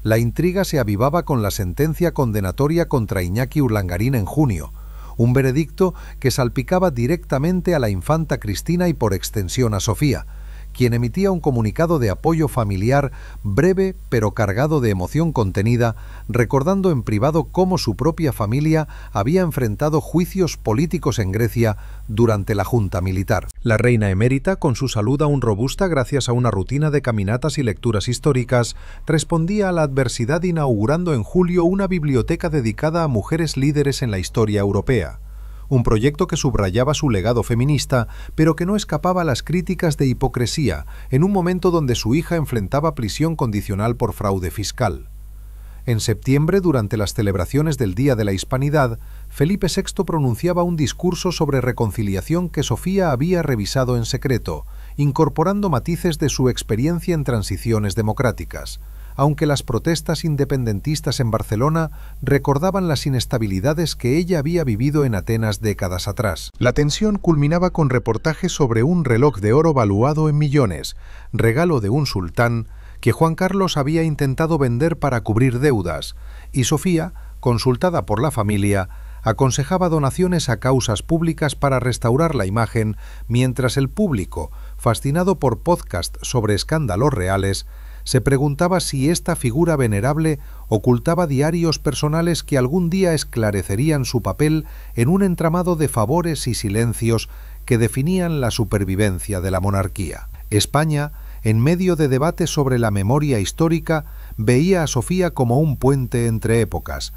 La intriga se avivaba con la sentencia condenatoria contra Iñaki Urdangarín en junio, un veredicto que salpicaba directamente a la infanta Cristina y por extensión a Sofía, quien emitía un comunicado de apoyo familiar breve pero cargado de emoción contenida, recordando en privado cómo su propia familia había enfrentado juicios políticos en Grecia durante la junta militar. La reina emérita, con su salud aún robusta gracias a una rutina de caminatas y lecturas históricas, respondía a la adversidad inaugurando en julio una biblioteca dedicada a mujeres líderes en la historia europea. Un proyecto que subrayaba su legado feminista, pero que no escapaba a las críticas de hipocresía, en un momento donde su hija enfrentaba prisión condicional por fraude fiscal. En septiembre, durante las celebraciones del Día de la Hispanidad, Felipe VI pronunciaba un discurso sobre reconciliación que Sofía había revisado en secreto, incorporando matices de su experiencia en transiciones democráticas, aunque las protestas independentistas en Barcelona recordaban las inestabilidades que ella había vivido en Atenas décadas atrás. La tensión culminaba con reportajes sobre un reloj de oro valuado en millones, regalo de un sultán que Juan Carlos había intentado vender para cubrir deudas, y Sofía, consultada por la familia, aconsejaba donaciones a causas públicas para restaurar la imagen, mientras el público, fascinado por podcasts sobre escándalos reales, se preguntaba si esta figura venerable ocultaba diarios personales que algún día esclarecerían su papel en un entramado de favores y silencios que definían la supervivencia de la monarquía. España, en medio de debates sobre la memoria histórica, veía a Sofía como un puente entre épocas,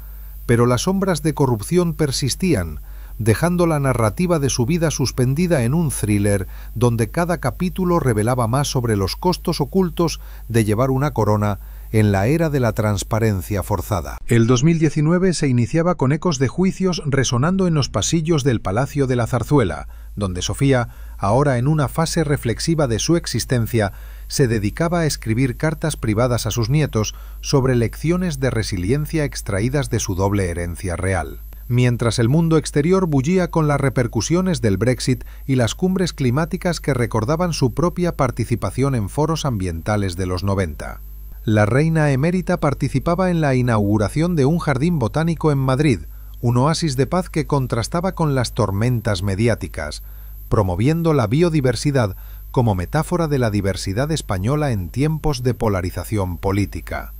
pero las sombras de corrupción persistían, dejando la narrativa de su vida suspendida en un thriller donde cada capítulo revelaba más sobre los costos ocultos de llevar una corona en la era de la transparencia forzada. El 2019 se iniciaba con ecos de juicios resonando en los pasillos del Palacio de la Zarzuela, donde Sofía, ahora en una fase reflexiva de su existencia, se dedicaba a escribir cartas privadas a sus nietos sobre lecciones de resiliencia extraídas de su doble herencia real. Mientras el mundo exterior bullía con las repercusiones del Brexit y las cumbres climáticas que recordaban su propia participación en foros ambientales de los 90. La reina emérita participaba en la inauguración de un jardín botánico en Madrid, un oasis de paz que contrastaba con las tormentas mediáticas, promoviendo la biodiversidad como metáfora de la diversidad española en tiempos de polarización política.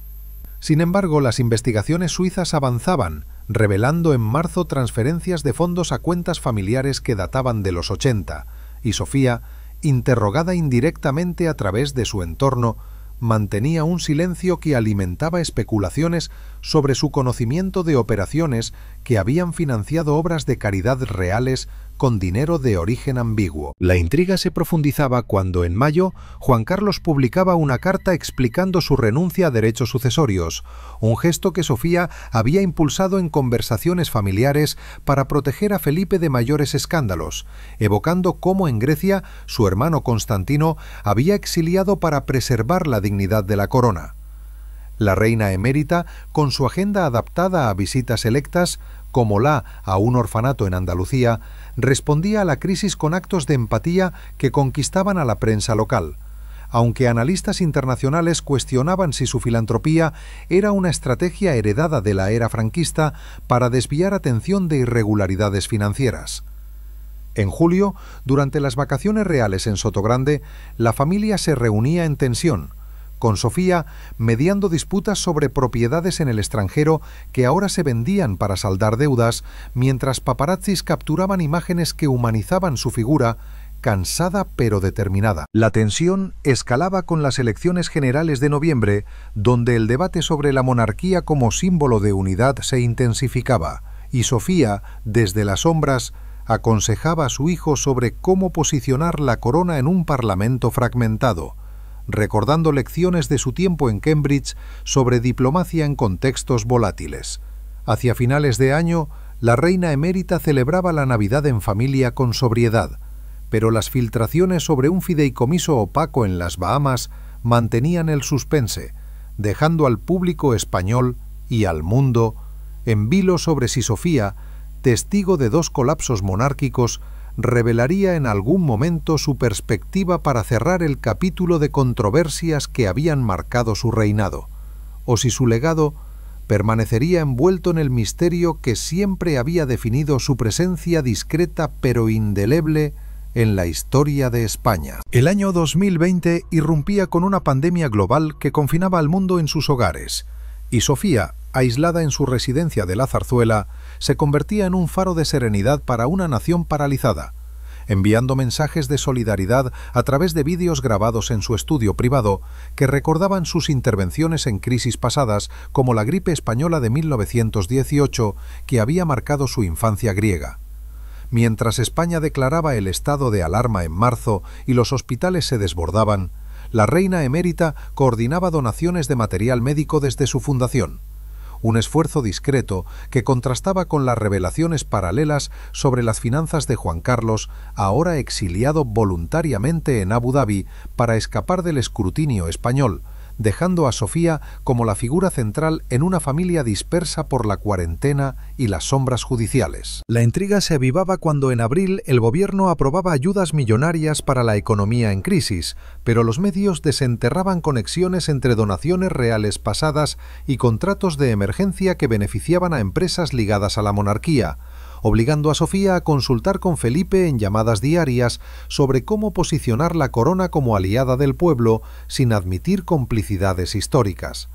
Sin embargo, las investigaciones suizas avanzaban, revelando en marzo transferencias de fondos a cuentas familiares que databan de los 80, y Sofía, interrogada indirectamente a través de su entorno, mantenía un silencio que alimentaba especulaciones sobre su conocimiento de operaciones que habían financiado obras de caridad reales con dinero de origen ambiguo. La intriga se profundizaba cuando, en mayo, Juan Carlos publicaba una carta explicando su renuncia a derechos sucesorios, un gesto que Sofía había impulsado en conversaciones familiares para proteger a Felipe de mayores escándalos, evocando cómo en Grecia su hermano Constantino había exiliado para preservar la dignidad de la corona. La reina emérita, con su agenda adaptada a visitas selectas, como la a un orfanato en Andalucía, respondía a la crisis con actos de empatía que conquistaban a la prensa local, aunque analistas internacionales cuestionaban si su filantropía era una estrategia heredada de la era franquista para desviar atención de irregularidades financieras. En julio, durante las vacaciones reales en Sotogrande, la familia se reunía en tensión, con Sofía mediando disputas sobre propiedades en el extranjero que ahora se vendían para saldar deudas, mientras paparazzis capturaban imágenes que humanizaban su figura, cansada pero determinada. La tensión escalaba con las elecciones generales de noviembre, donde el debate sobre la monarquía como símbolo de unidad se intensificaba, y Sofía, desde las sombras, aconsejaba a su hijo sobre cómo posicionar la corona en un parlamento fragmentado, recordando lecciones de su tiempo en Cambridge sobre diplomacia en contextos volátiles. Hacia finales de año, la reina emérita celebraba la Navidad en familia con sobriedad, pero las filtraciones sobre un fideicomiso opaco en las Bahamas mantenían el suspense, dejando al público español y al mundo en vilo sobre si Sofía, testigo de dos colapsos monárquicos, revelaría en algún momento su perspectiva para cerrar el capítulo de controversias que habían marcado su reinado, o si su legado permanecería envuelto en el misterio que siempre había definido su presencia discreta pero indeleble en la historia de España. El año 2020 irrumpía con una pandemia global que confinaba al mundo en sus hogares, y Sofía, aislada en su residencia de la Zarzuela, se convertía en un faro de serenidad para una nación paralizada, enviando mensajes de solidaridad a través de vídeos grabados en su estudio privado que recordaban sus intervenciones en crisis pasadas como la gripe española de 1918 que había marcado su infancia griega. Mientras España declaraba el estado de alarma en marzo y los hospitales se desbordaban, la reina emérita coordinaba donaciones de material médico desde su fundación, un esfuerzo discreto que contrastaba con las revelaciones paralelas sobre las finanzas de Juan Carlos, ahora exiliado voluntariamente en Abu Dhabi para escapar del escrutinio español, dejando a Sofía como la figura central en una familia dispersa por la cuarentena y las sombras judiciales. La intriga se avivaba cuando en abril el gobierno aprobaba ayudas millonarias para la economía en crisis, pero los medios desenterraban conexiones entre donaciones reales pasadas y contratos de emergencia que beneficiaban a empresas ligadas a la monarquía, obligando a Sofía a consultar con Felipe en llamadas diarias sobre cómo posicionar la corona como aliada del pueblo sin admitir complicidades históricas.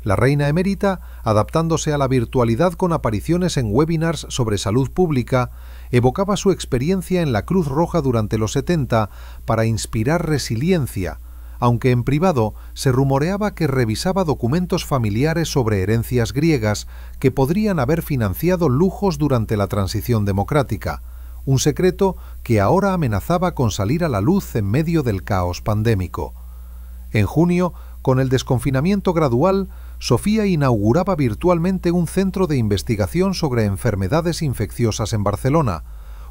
La reina emérita, adaptándose a la virtualidad con apariciones en webinars sobre salud pública, evocaba su experiencia en la Cruz Roja durante los 70 para inspirar resiliencia, aunque en privado se rumoreaba que revisaba documentos familiares sobre herencias griegas que podrían haber financiado lujos durante la transición democrática, un secreto que ahora amenazaba con salir a la luz en medio del caos pandémico. En junio, con el desconfinamiento gradual, Sofía inauguraba virtualmente un centro de investigación sobre enfermedades infecciosas en Barcelona,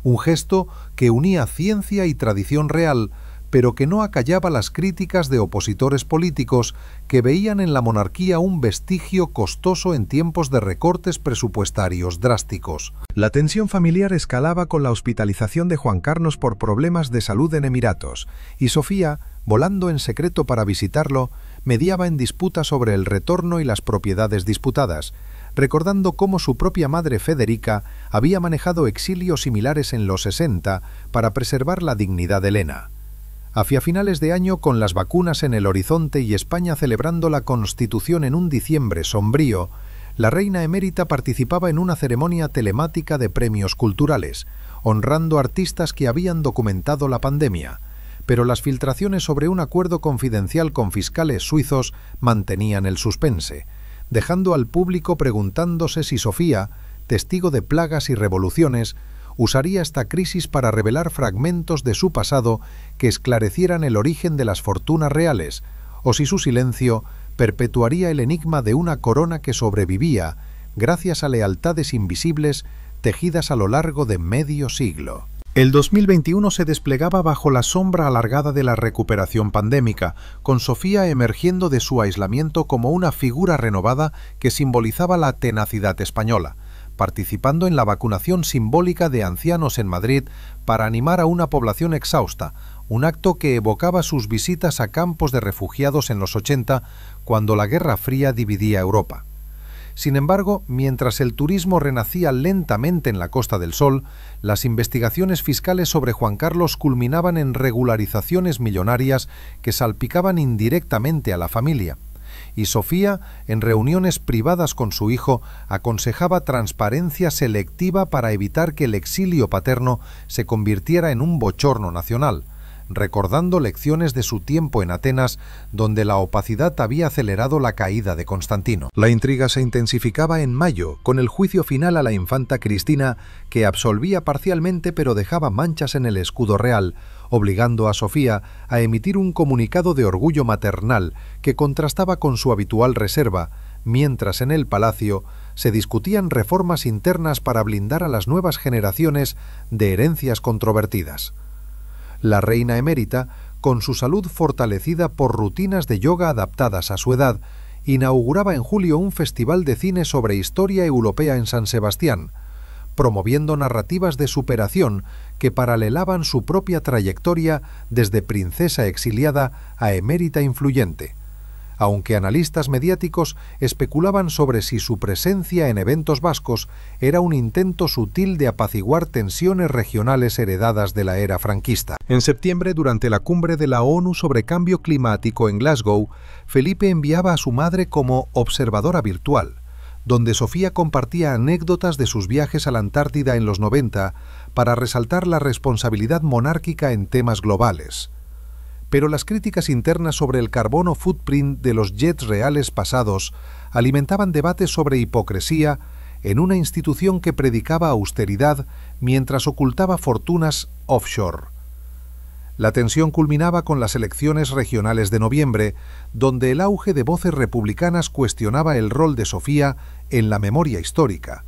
un gesto que unía ciencia y tradición real, pero que no acallaba las críticas de opositores políticos que veían en la monarquía un vestigio costoso en tiempos de recortes presupuestarios drásticos. La tensión familiar escalaba con la hospitalización de Juan Carlos por problemas de salud en Emiratos, y Sofía, volando en secreto para visitarlo, mediaba en disputa sobre el retorno y las propiedades disputadas, recordando cómo su propia madre Federica había manejado exilios similares en los 60 para preservar la dignidad de Elena. Hacia finales de año, con las vacunas en el horizonte y España celebrando la Constitución en un diciembre sombrío, la reina emérita participaba en una ceremonia telemática de premios culturales, honrando artistas que habían documentado la pandemia, pero las filtraciones sobre un acuerdo confidencial con fiscales suizos mantenían el suspense, dejando al público preguntándose si Sofía, testigo de plagas y revoluciones, usaría esta crisis para revelar fragmentos de su pasado que esclarecieran el origen de las fortunas reales, o si su silencio perpetuaría el enigma de una corona que sobrevivía gracias a lealtades invisibles tejidas a lo largo de medio siglo. El 2021 se desplegaba bajo la sombra alargada de la recuperación pandémica, con Sofía emergiendo de su aislamiento como una figura renovada que simbolizaba la tenacidad española, participando en la vacunación simbólica de ancianos en Madrid para animar a una población exhausta, un acto que evocaba sus visitas a campos de refugiados en los 80, cuando la Guerra Fría dividía Europa. Sin embargo, mientras el turismo renacía lentamente en la Costa del Sol, las investigaciones fiscales sobre Juan Carlos culminaban en regularizaciones millonarias que salpicaban indirectamente a la familia. Y Sofía, en reuniones privadas con su hijo, aconsejaba transparencia selectiva para evitar que el exilio paterno se convirtiera en un bochorno nacional, recordando lecciones de su tiempo en Atenas, donde la opacidad había acelerado la caída de Constantino. La intriga se intensificaba en mayo, con el juicio final a la infanta Cristina, que absolvía parcialmente pero dejaba manchas en el escudo real, obligando a Sofía a emitir un comunicado de orgullo maternal que contrastaba con su habitual reserva, mientras en el palacio se discutían reformas internas para blindar a las nuevas generaciones de herencias controvertidas. La reina emérita, con su salud fortalecida por rutinas de yoga adaptadas a su edad, inauguraba en julio un festival de cine sobre historia europea en San Sebastián, promoviendo narrativas de superación que paralelaban su propia trayectoria desde princesa exiliada a emérita influyente, aunque analistas mediáticos especulaban sobre si su presencia en eventos vascos era un intento sutil de apaciguar tensiones regionales heredadas de la era franquista. En septiembre, durante la cumbre de la ONU sobre cambio climático en Glasgow, Felipe enviaba a su madre como observadora virtual, donde Sofía compartía anécdotas de sus viajes a la Antártida en los 90 para resaltar la responsabilidad monárquica en temas globales. Pero las críticas internas sobre el carbono footprint de los jets reales pasados alimentaban debates sobre hipocresía en una institución que predicaba austeridad mientras ocultaba fortunas offshore. La tensión culminaba con las elecciones regionales de noviembre, donde el auge de voces republicanas cuestionaba el rol de Sofía en la memoria histórica,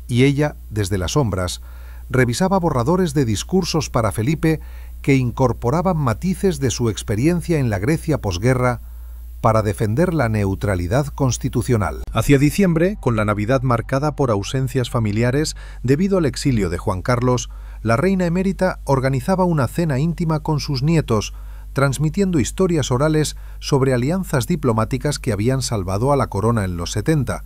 y ella, desde las sombras, revisaba borradores de discursos para Felipe que incorporaban matices de su experiencia en la Grecia posguerra para defender la neutralidad constitucional. Hacia diciembre, con la Navidad marcada por ausencias familiares debido al exilio de Juan Carlos, la reina emérita organizaba una cena íntima con sus nietos, transmitiendo historias orales sobre alianzas diplomáticas que habían salvado a la corona en los 70,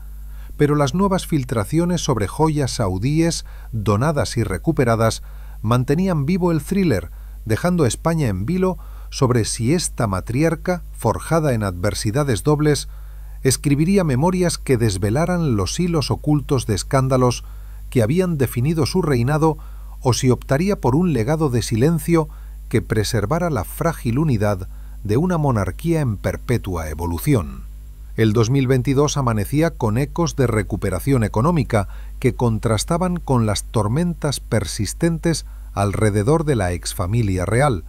pero las nuevas filtraciones sobre joyas saudíes, donadas y recuperadas, mantenían vivo el thriller, dejando a España en vilo sobre si esta matriarca, forjada en adversidades dobles, escribiría memorias que desvelaran los hilos ocultos de escándalos que habían definido su reinado, o si optaría por un legado de silencio que preservara la frágil unidad de una monarquía en perpetua evolución. El 2022 amanecía con ecos de recuperación económica que contrastaban con las tormentas persistentes alrededor de la exfamilia real,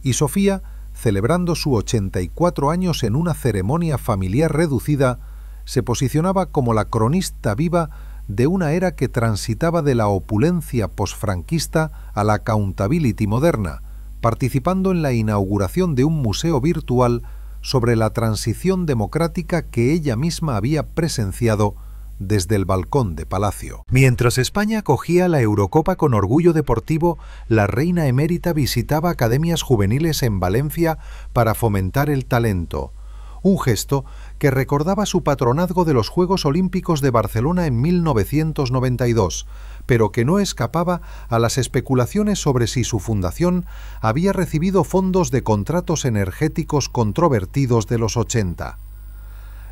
y Sofía, celebrando sus 84 años en una ceremonia familiar reducida, se posicionaba como la cronista viva de una era que transitaba de la opulencia posfranquista a la accountability moderna, participando en la inauguración de un museo virtual sobre la transición democrática que ella misma había presenciado desde el balcón de Palacio. Mientras España acogía la Eurocopa con orgullo deportivo, la reina emérita visitaba academias juveniles en Valencia para fomentar el talento, un gesto que recordaba su patronazgo de los Juegos Olímpicos de Barcelona en 1992, pero que no escapaba a las especulaciones sobre si su fundación había recibido fondos de contratos energéticos controvertidos de los 80.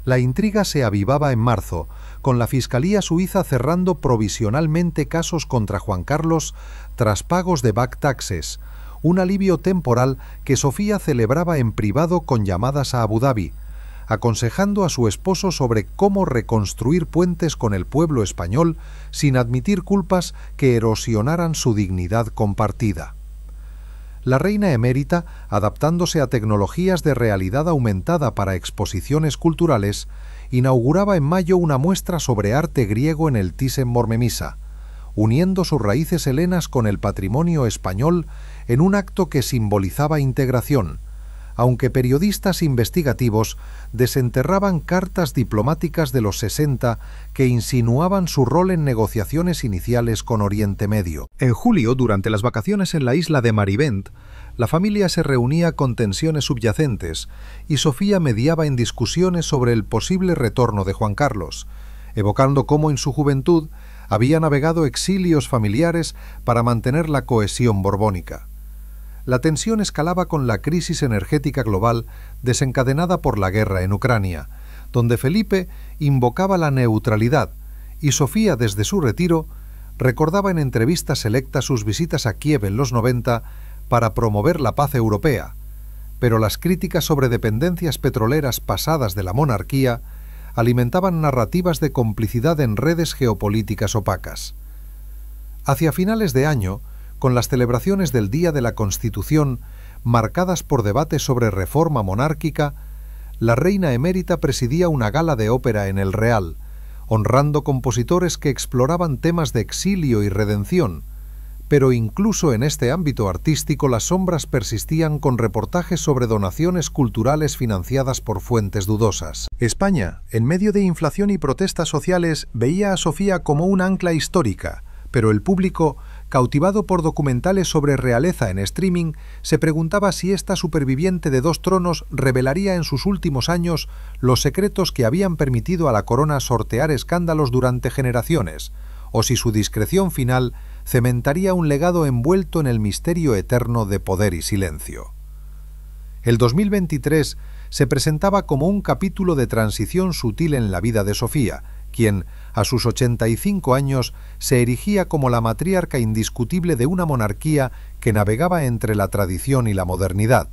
La intriga se avivaba en marzo, con la Fiscalía suiza cerrando provisionalmente casos contra Juan Carlos tras pagos de back taxes, un alivio temporal que Sofía celebraba en privado con llamadas a Abu Dhabi, aconsejando a su esposo sobre cómo reconstruir puentes con el pueblo español sin admitir culpas que erosionaran su dignidad compartida. La reina emérita, adaptándose a tecnologías de realidad aumentada para exposiciones culturales, inauguraba en mayo una muestra sobre arte griego en el Thyssen-Bornemisza, uniendo sus raíces helenas con el patrimonio español en un acto que simbolizaba integración, aunque periodistas investigativos desenterraban cartas diplomáticas de los 60 que insinuaban su rol en negociaciones iniciales con Oriente Medio. En julio, durante las vacaciones en la isla de Marivent, la familia se reunía con tensiones subyacentes y Sofía mediaba en discusiones sobre el posible retorno de Juan Carlos, evocando cómo en su juventud había navegado exilios familiares para mantener la cohesión borbónica. La tensión escalaba con la crisis energética global desencadenada por la guerra en Ucrania, donde Felipe invocaba la neutralidad y Sofía, desde su retiro, recordaba en entrevistas selectas sus visitas a Kiev en los 90 para promover la paz europea, pero las críticas sobre dependencias petroleras pasadas de la monarquía alimentaban narrativas de complicidad en redes geopolíticas opacas. Hacia finales de año, con las celebraciones del Día de la Constitución, marcadas por debates sobre reforma monárquica, la reina emérita presidía una gala de ópera en el Real, honrando compositores que exploraban temas de exilio y redención, pero incluso en este ámbito artístico las sombras persistían con reportajes sobre donaciones culturales financiadas por fuentes dudosas. España, en medio de inflación y protestas sociales, veía a Sofía como un ancla histórica, pero el público, cautivado por documentales sobre realeza en streaming, se preguntaba si esta superviviente de 2 tronos revelaría en sus últimos años los secretos que habían permitido a la corona sortear escándalos durante generaciones, o si su discreción final cementaría un legado envuelto en el misterio eterno de poder y silencio. El 2023 se presentaba como un capítulo de transición sutil en la vida de Sofía, quien, a sus 85 años, se erigía como la matriarca indiscutible de una monarquía que navegaba entre la tradición y la modernidad,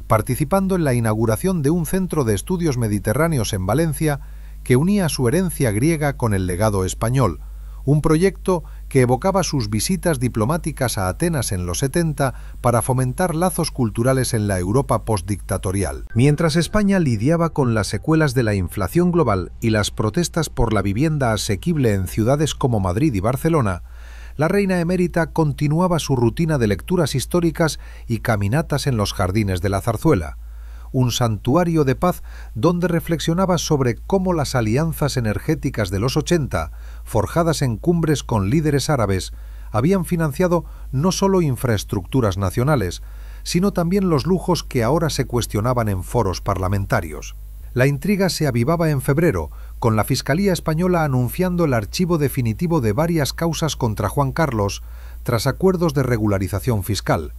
participando en la inauguración de un centro de estudios mediterráneos en Valencia que unía su herencia griega con el legado español, un proyecto que evocaba sus visitas diplomáticas a Atenas en los 70 para fomentar lazos culturales en la Europa postdictatorial. Mientras España lidiaba con las secuelas de la inflación global y las protestas por la vivienda asequible en ciudades como Madrid y Barcelona, la reina emérita continuaba su rutina de lecturas históricas y caminatas en los jardines de la Zarzuela, un santuario de paz donde reflexionaba sobre cómo las alianzas energéticas de los 80, forjadas en cumbres con líderes árabes, habían financiado no solo infraestructuras nacionales, sino también los lujos que ahora se cuestionaban en foros parlamentarios. La intriga se avivaba en febrero, con la Fiscalía Española anunciando el archivo definitivo de varias causas contra Juan Carlos, tras acuerdos de regularización fiscal.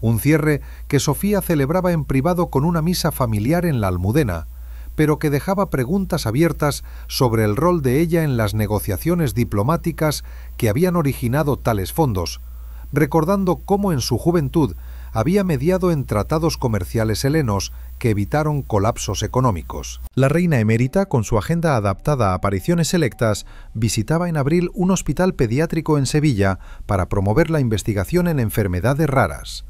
Un cierre que Sofía celebraba en privado con una misa familiar en la Almudena, pero que dejaba preguntas abiertas sobre el rol de ella en las negociaciones diplomáticas que habían originado tales fondos, recordando cómo en su juventud había mediado en tratados comerciales helenos que evitaron colapsos económicos. La reina emérita, con su agenda adaptada a apariciones selectas, visitaba en abril un hospital pediátrico en Sevilla para promover la investigación en enfermedades raras.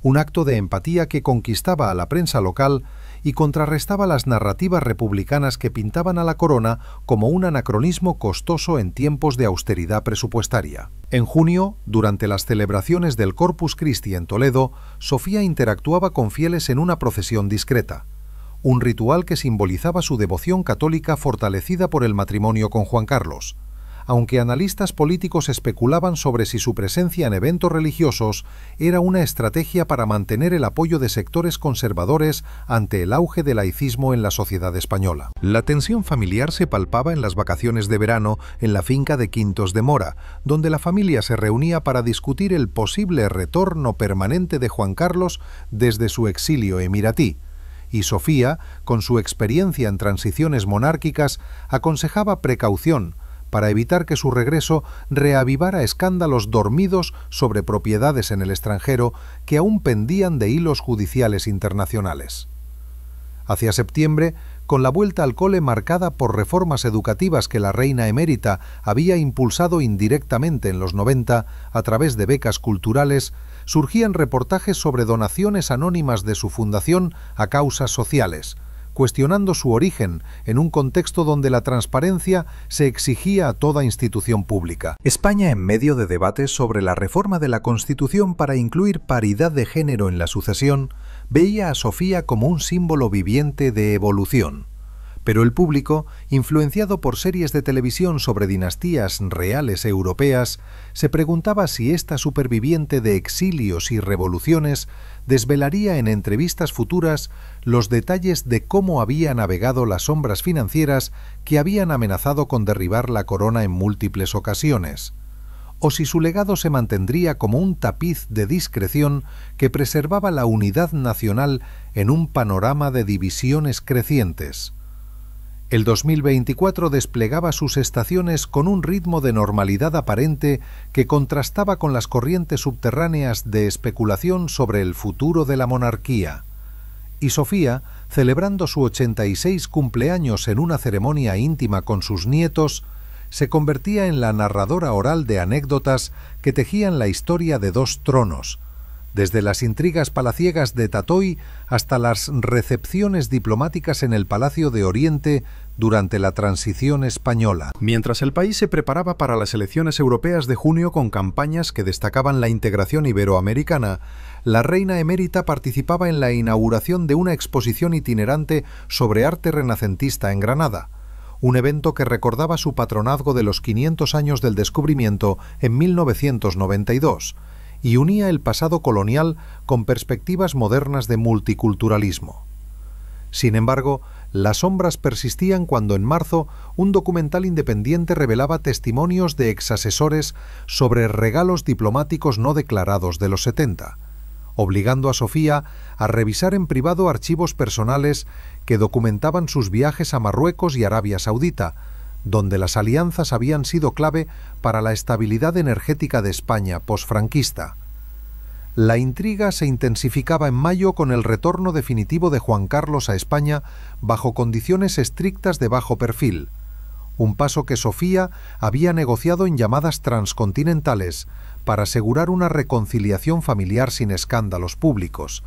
Un acto de empatía que conquistaba a la prensa local y contrarrestaba las narrativas republicanas que pintaban a la corona como un anacronismo costoso en tiempos de austeridad presupuestaria. En junio, durante las celebraciones del Corpus Christi en Toledo, Sofía interactuaba con fieles en una procesión discreta, un ritual que simbolizaba su devoción católica fortalecida por el matrimonio con Juan Carlos, aunque analistas políticos especulaban sobre si su presencia en eventos religiosos era una estrategia para mantener el apoyo de sectores conservadores ante el auge del laicismo en la sociedad española. La tensión familiar se palpaba en las vacaciones de verano en la finca de Quintos de Mora, donde la familia se reunía para discutir el posible retorno permanente de Juan Carlos desde su exilio emiratí. Y Sofía, con su experiencia en transiciones monárquicas, aconsejaba precaución, para evitar que su regreso reavivara escándalos dormidos sobre propiedades en el extranjero que aún pendían de hilos judiciales internacionales. Hacia septiembre, con la vuelta al cole marcada por reformas educativas que la reina emérita había impulsado indirectamente en los 90 a través de becas culturales, surgían reportajes sobre donaciones anónimas de su fundación a causas sociales, cuestionando su origen en un contexto donde la transparencia se exigía a toda institución pública. España, en medio de debates sobre la reforma de la Constitución para incluir paridad de género en la sucesión, veía a Sofía como un símbolo viviente de evolución. Pero el público, influenciado por series de televisión sobre dinastías reales europeas, se preguntaba si esta superviviente de exilios y revoluciones desvelaría en entrevistas futuras los detalles de cómo había navegado las sombras financieras que habían amenazado con derribar la corona en múltiples ocasiones, o si su legado se mantendría como un tapiz de discreción que preservaba la unidad nacional en un panorama de divisiones crecientes. El 2024 desplegaba sus estaciones con un ritmo de normalidad aparente que contrastaba con las corrientes subterráneas de especulación sobre el futuro de la monarquía. Y Sofía, celebrando su 86 cumpleaños en una ceremonia íntima con sus nietos, se convertía en la narradora oral de anécdotas que tejían la historia de dos tronos, desde las intrigas palaciegas de Tatoy hasta las recepciones diplomáticas en el Palacio de Oriente durante la transición española. Mientras el país se preparaba para las elecciones europeas de junio con campañas que destacaban la integración iberoamericana, la reina emérita participaba en la inauguración de una exposición itinerante sobre arte renacentista en Granada, un evento que recordaba su patronazgo de los 500 años del descubrimiento en 1992, y unía el pasado colonial con perspectivas modernas de multiculturalismo. Sin embargo, las sombras persistían cuando en marzo un documental independiente revelaba testimonios de exasesores sobre regalos diplomáticos no declarados de los 70, obligando a Sofía a revisar en privado archivos personales que documentaban sus viajes a Marruecos y Arabia Saudita, donde las alianzas habían sido clave para la estabilidad energética de España posfranquista. La intriga se intensificaba en mayo con el retorno definitivo de Juan Carlos a España bajo condiciones estrictas de bajo perfil, un paso que Sofía había negociado en llamadas transcontinentales para asegurar una reconciliación familiar sin escándalos públicos,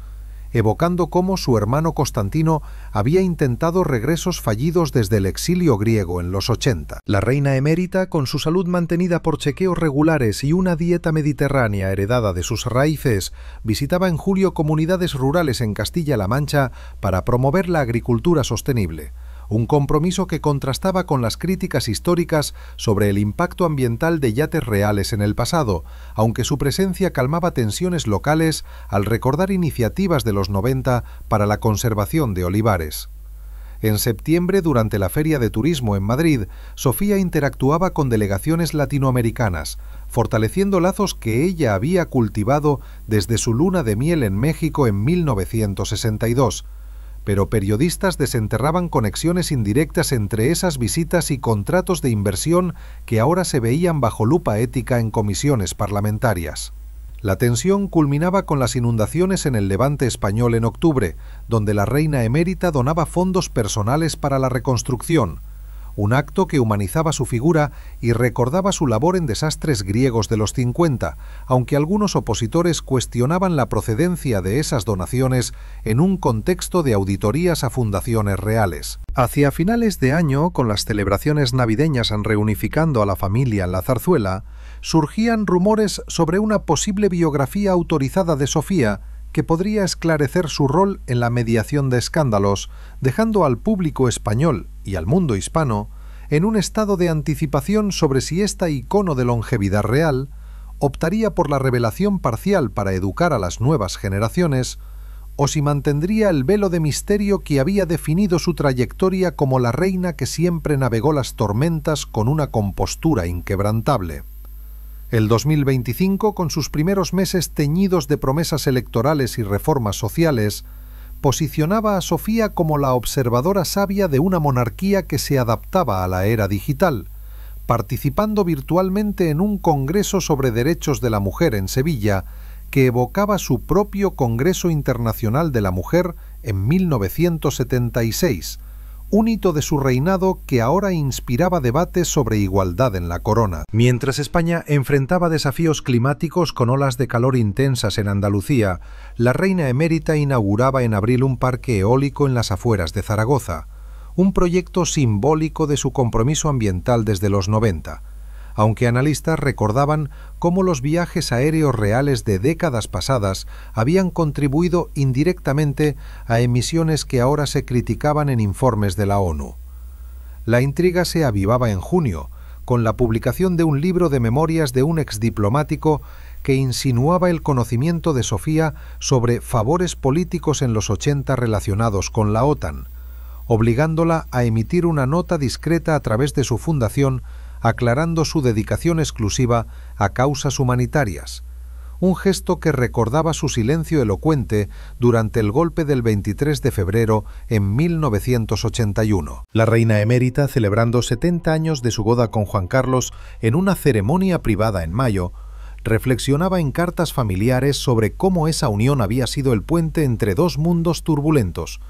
evocando cómo su hermano Constantino había intentado regresos fallidos desde el exilio griego en los 80. La reina emérita, con su salud mantenida por chequeos regulares y una dieta mediterránea heredada de sus raíces, visitaba en julio comunidades rurales en Castilla-La Mancha para promover la agricultura sostenible, un compromiso que contrastaba con las críticas históricas sobre el impacto ambiental de yates reales en el pasado, aunque su presencia calmaba tensiones locales al recordar iniciativas de los 90 para la conservación de olivares. En septiembre, durante la Feria de Turismo en Madrid, Sofía interactuaba con delegaciones latinoamericanas, fortaleciendo lazos que ella había cultivado desde su luna de miel en México en 1962, pero periodistas desenterraban conexiones indirectas entre esas visitas y contratos de inversión que ahora se veían bajo lupa ética en comisiones parlamentarias. La tensión culminaba con las inundaciones en el Levante español en octubre, donde la reina emérita donaba fondos personales para la reconstrucción, un acto que humanizaba su figura y recordaba su labor en desastres griegos de los 50, aunque algunos opositores cuestionaban la procedencia de esas donaciones en un contexto de auditorías a fundaciones reales. Hacia finales de año, con las celebraciones navideñas reunificando a la familia en la Zarzuela, surgían rumores sobre una posible biografía autorizada de Sofía que podría esclarecer su rol en la mediación de escándalos, dejando al público español y al mundo hispano en un estado de anticipación sobre si esta icono de longevidad real optaría por la revelación parcial para educar a las nuevas generaciones, o si mantendría el velo de misterio que había definido su trayectoria como la reina que siempre navegó las tormentas con una compostura inquebrantable. El 2025, con sus primeros meses teñidos de promesas electorales y reformas sociales, posicionaba a Sofía como la observadora sabia de una monarquía que se adaptaba a la era digital, participando virtualmente en un congreso sobre derechos de la mujer en Sevilla, que evocaba su propio Congreso Internacional de la Mujer en 1976, un hito de su reinado que ahora inspiraba debates sobre igualdad en la corona. Mientras España enfrentaba desafíos climáticos con olas de calor intensas en Andalucía, la reina emérita inauguraba en abril un parque eólico en las afueras de Zaragoza, un proyecto simbólico de su compromiso ambiental desde los 90, aunque analistas recordaban cómo los viajes aéreos reales de décadas pasadas habían contribuido indirectamente a emisiones que ahora se criticaban en informes de la ONU. La intriga se avivaba en junio, con la publicación de un libro de memorias de un exdiplomático que insinuaba el conocimiento de Sofía sobre favores políticos en los 80 relacionados con la OTAN, obligándola a emitir una nota discreta a través de su fundación aclarando su dedicación exclusiva a causas humanitarias, un gesto que recordaba su silencio elocuente durante el golpe del 23 de febrero en 1981. La reina emérita, celebrando 70 años de su boda con Juan Carlos en una ceremonia privada en mayo, reflexionaba en cartas familiares sobre cómo esa unión había sido el puente entre dos mundos turbulentos,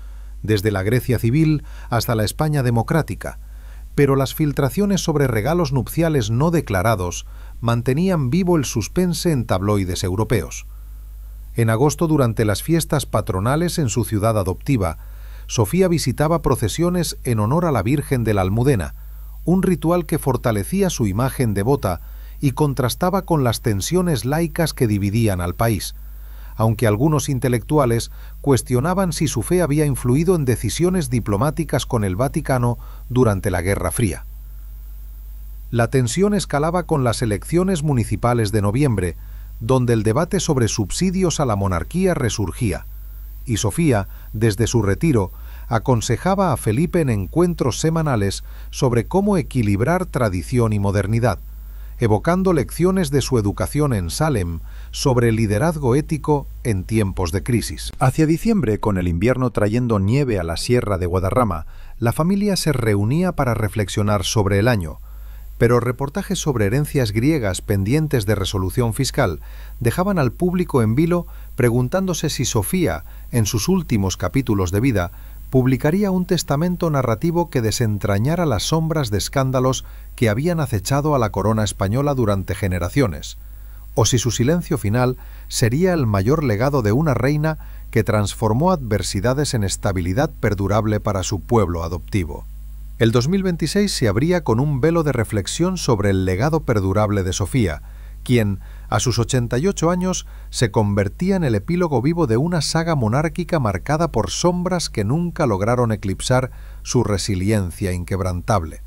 desde la Grecia civil hasta la España democrática, pero las filtraciones sobre regalos nupciales no declarados mantenían vivo el suspense en tabloides europeos. En agosto, durante las fiestas patronales en su ciudad adoptiva, Sofía visitaba procesiones en honor a la Virgen de la Almudena, un ritual que fortalecía su imagen devota y contrastaba con las tensiones laicas que dividían al país, aunque algunos intelectuales cuestionaban si su fe había influido en decisiones diplomáticas con el Vaticano durante la Guerra Fría. La tensión escalaba con las elecciones municipales de noviembre, donde el debate sobre subsidios a la monarquía resurgía, y Sofía, desde su retiro, aconsejaba a Felipe en encuentros semanales sobre cómo equilibrar tradición y modernidad, evocando lecciones de su educación en Salem sobre liderazgo ético en tiempos de crisis. Hacia diciembre, con el invierno trayendo nieve a la Sierra de Guadarrama, la familia se reunía para reflexionar sobre el año, pero reportajes sobre herencias griegas pendientes de resolución fiscal dejaban al público en vilo preguntándose si Sofía, en sus últimos capítulos de vida, publicaría un testamento narrativo que desentrañara las sombras de escándalos que habían acechado a la corona española durante generaciones, o si su silencio final sería el mayor legado de una reina que transformó adversidades en estabilidad perdurable para su pueblo adoptivo. El 2026 se abría con un velo de reflexión sobre el legado perdurable de Sofía, quien, a sus 88 años, se convertía en el epílogo vivo de una saga monárquica marcada por sombras que nunca lograron eclipsar su resiliencia inquebrantable,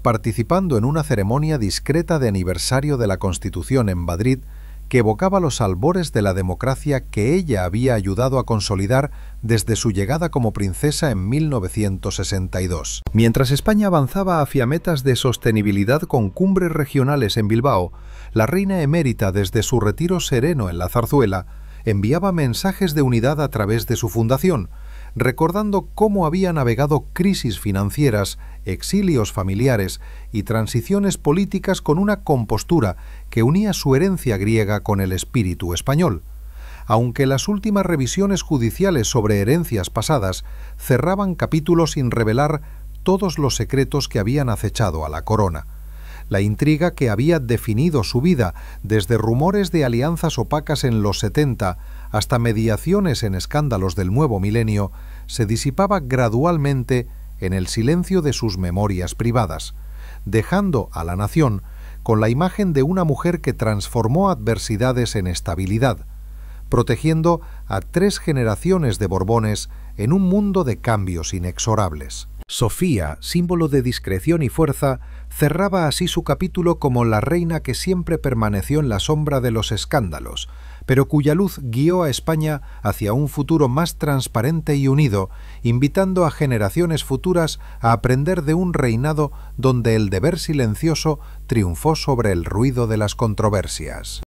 participando en una ceremonia discreta de aniversario de la Constitución en Madrid que evocaba los albores de la democracia que ella había ayudado a consolidar desde su llegada como princesa en 1962. Mientras España avanzaba hacia metas de sostenibilidad con cumbres regionales en Bilbao, la reina emérita, desde su retiro sereno en la Zarzuela, enviaba mensajes de unidad a través de su fundación, recordando cómo había navegado crisis financieras, exilios familiares y transiciones políticas con una compostura que unía su herencia griega con el espíritu español, aunque las últimas revisiones judiciales sobre herencias pasadas cerraban capítulos sin revelar todos los secretos que habían acechado a la corona. La intriga que había definido su vida, desde rumores de alianzas opacas en los 70 hasta mediaciones en escándalos del nuevo milenio, se disipaba gradualmente en el silencio de sus memorias privadas, dejando a la nación con la imagen de una mujer que transformó adversidades en estabilidad, protegiendo a 3 generaciones de Borbones en un mundo de cambios inexorables. Sofía, símbolo de discreción y fuerza, cerraba así su capítulo como la reina que siempre permaneció en la sombra de los escándalos, pero cuya luz guió a España hacia un futuro más transparente y unido, invitando a generaciones futuras a aprender de un reinado donde el deber silencioso triunfó sobre el ruido de las controversias.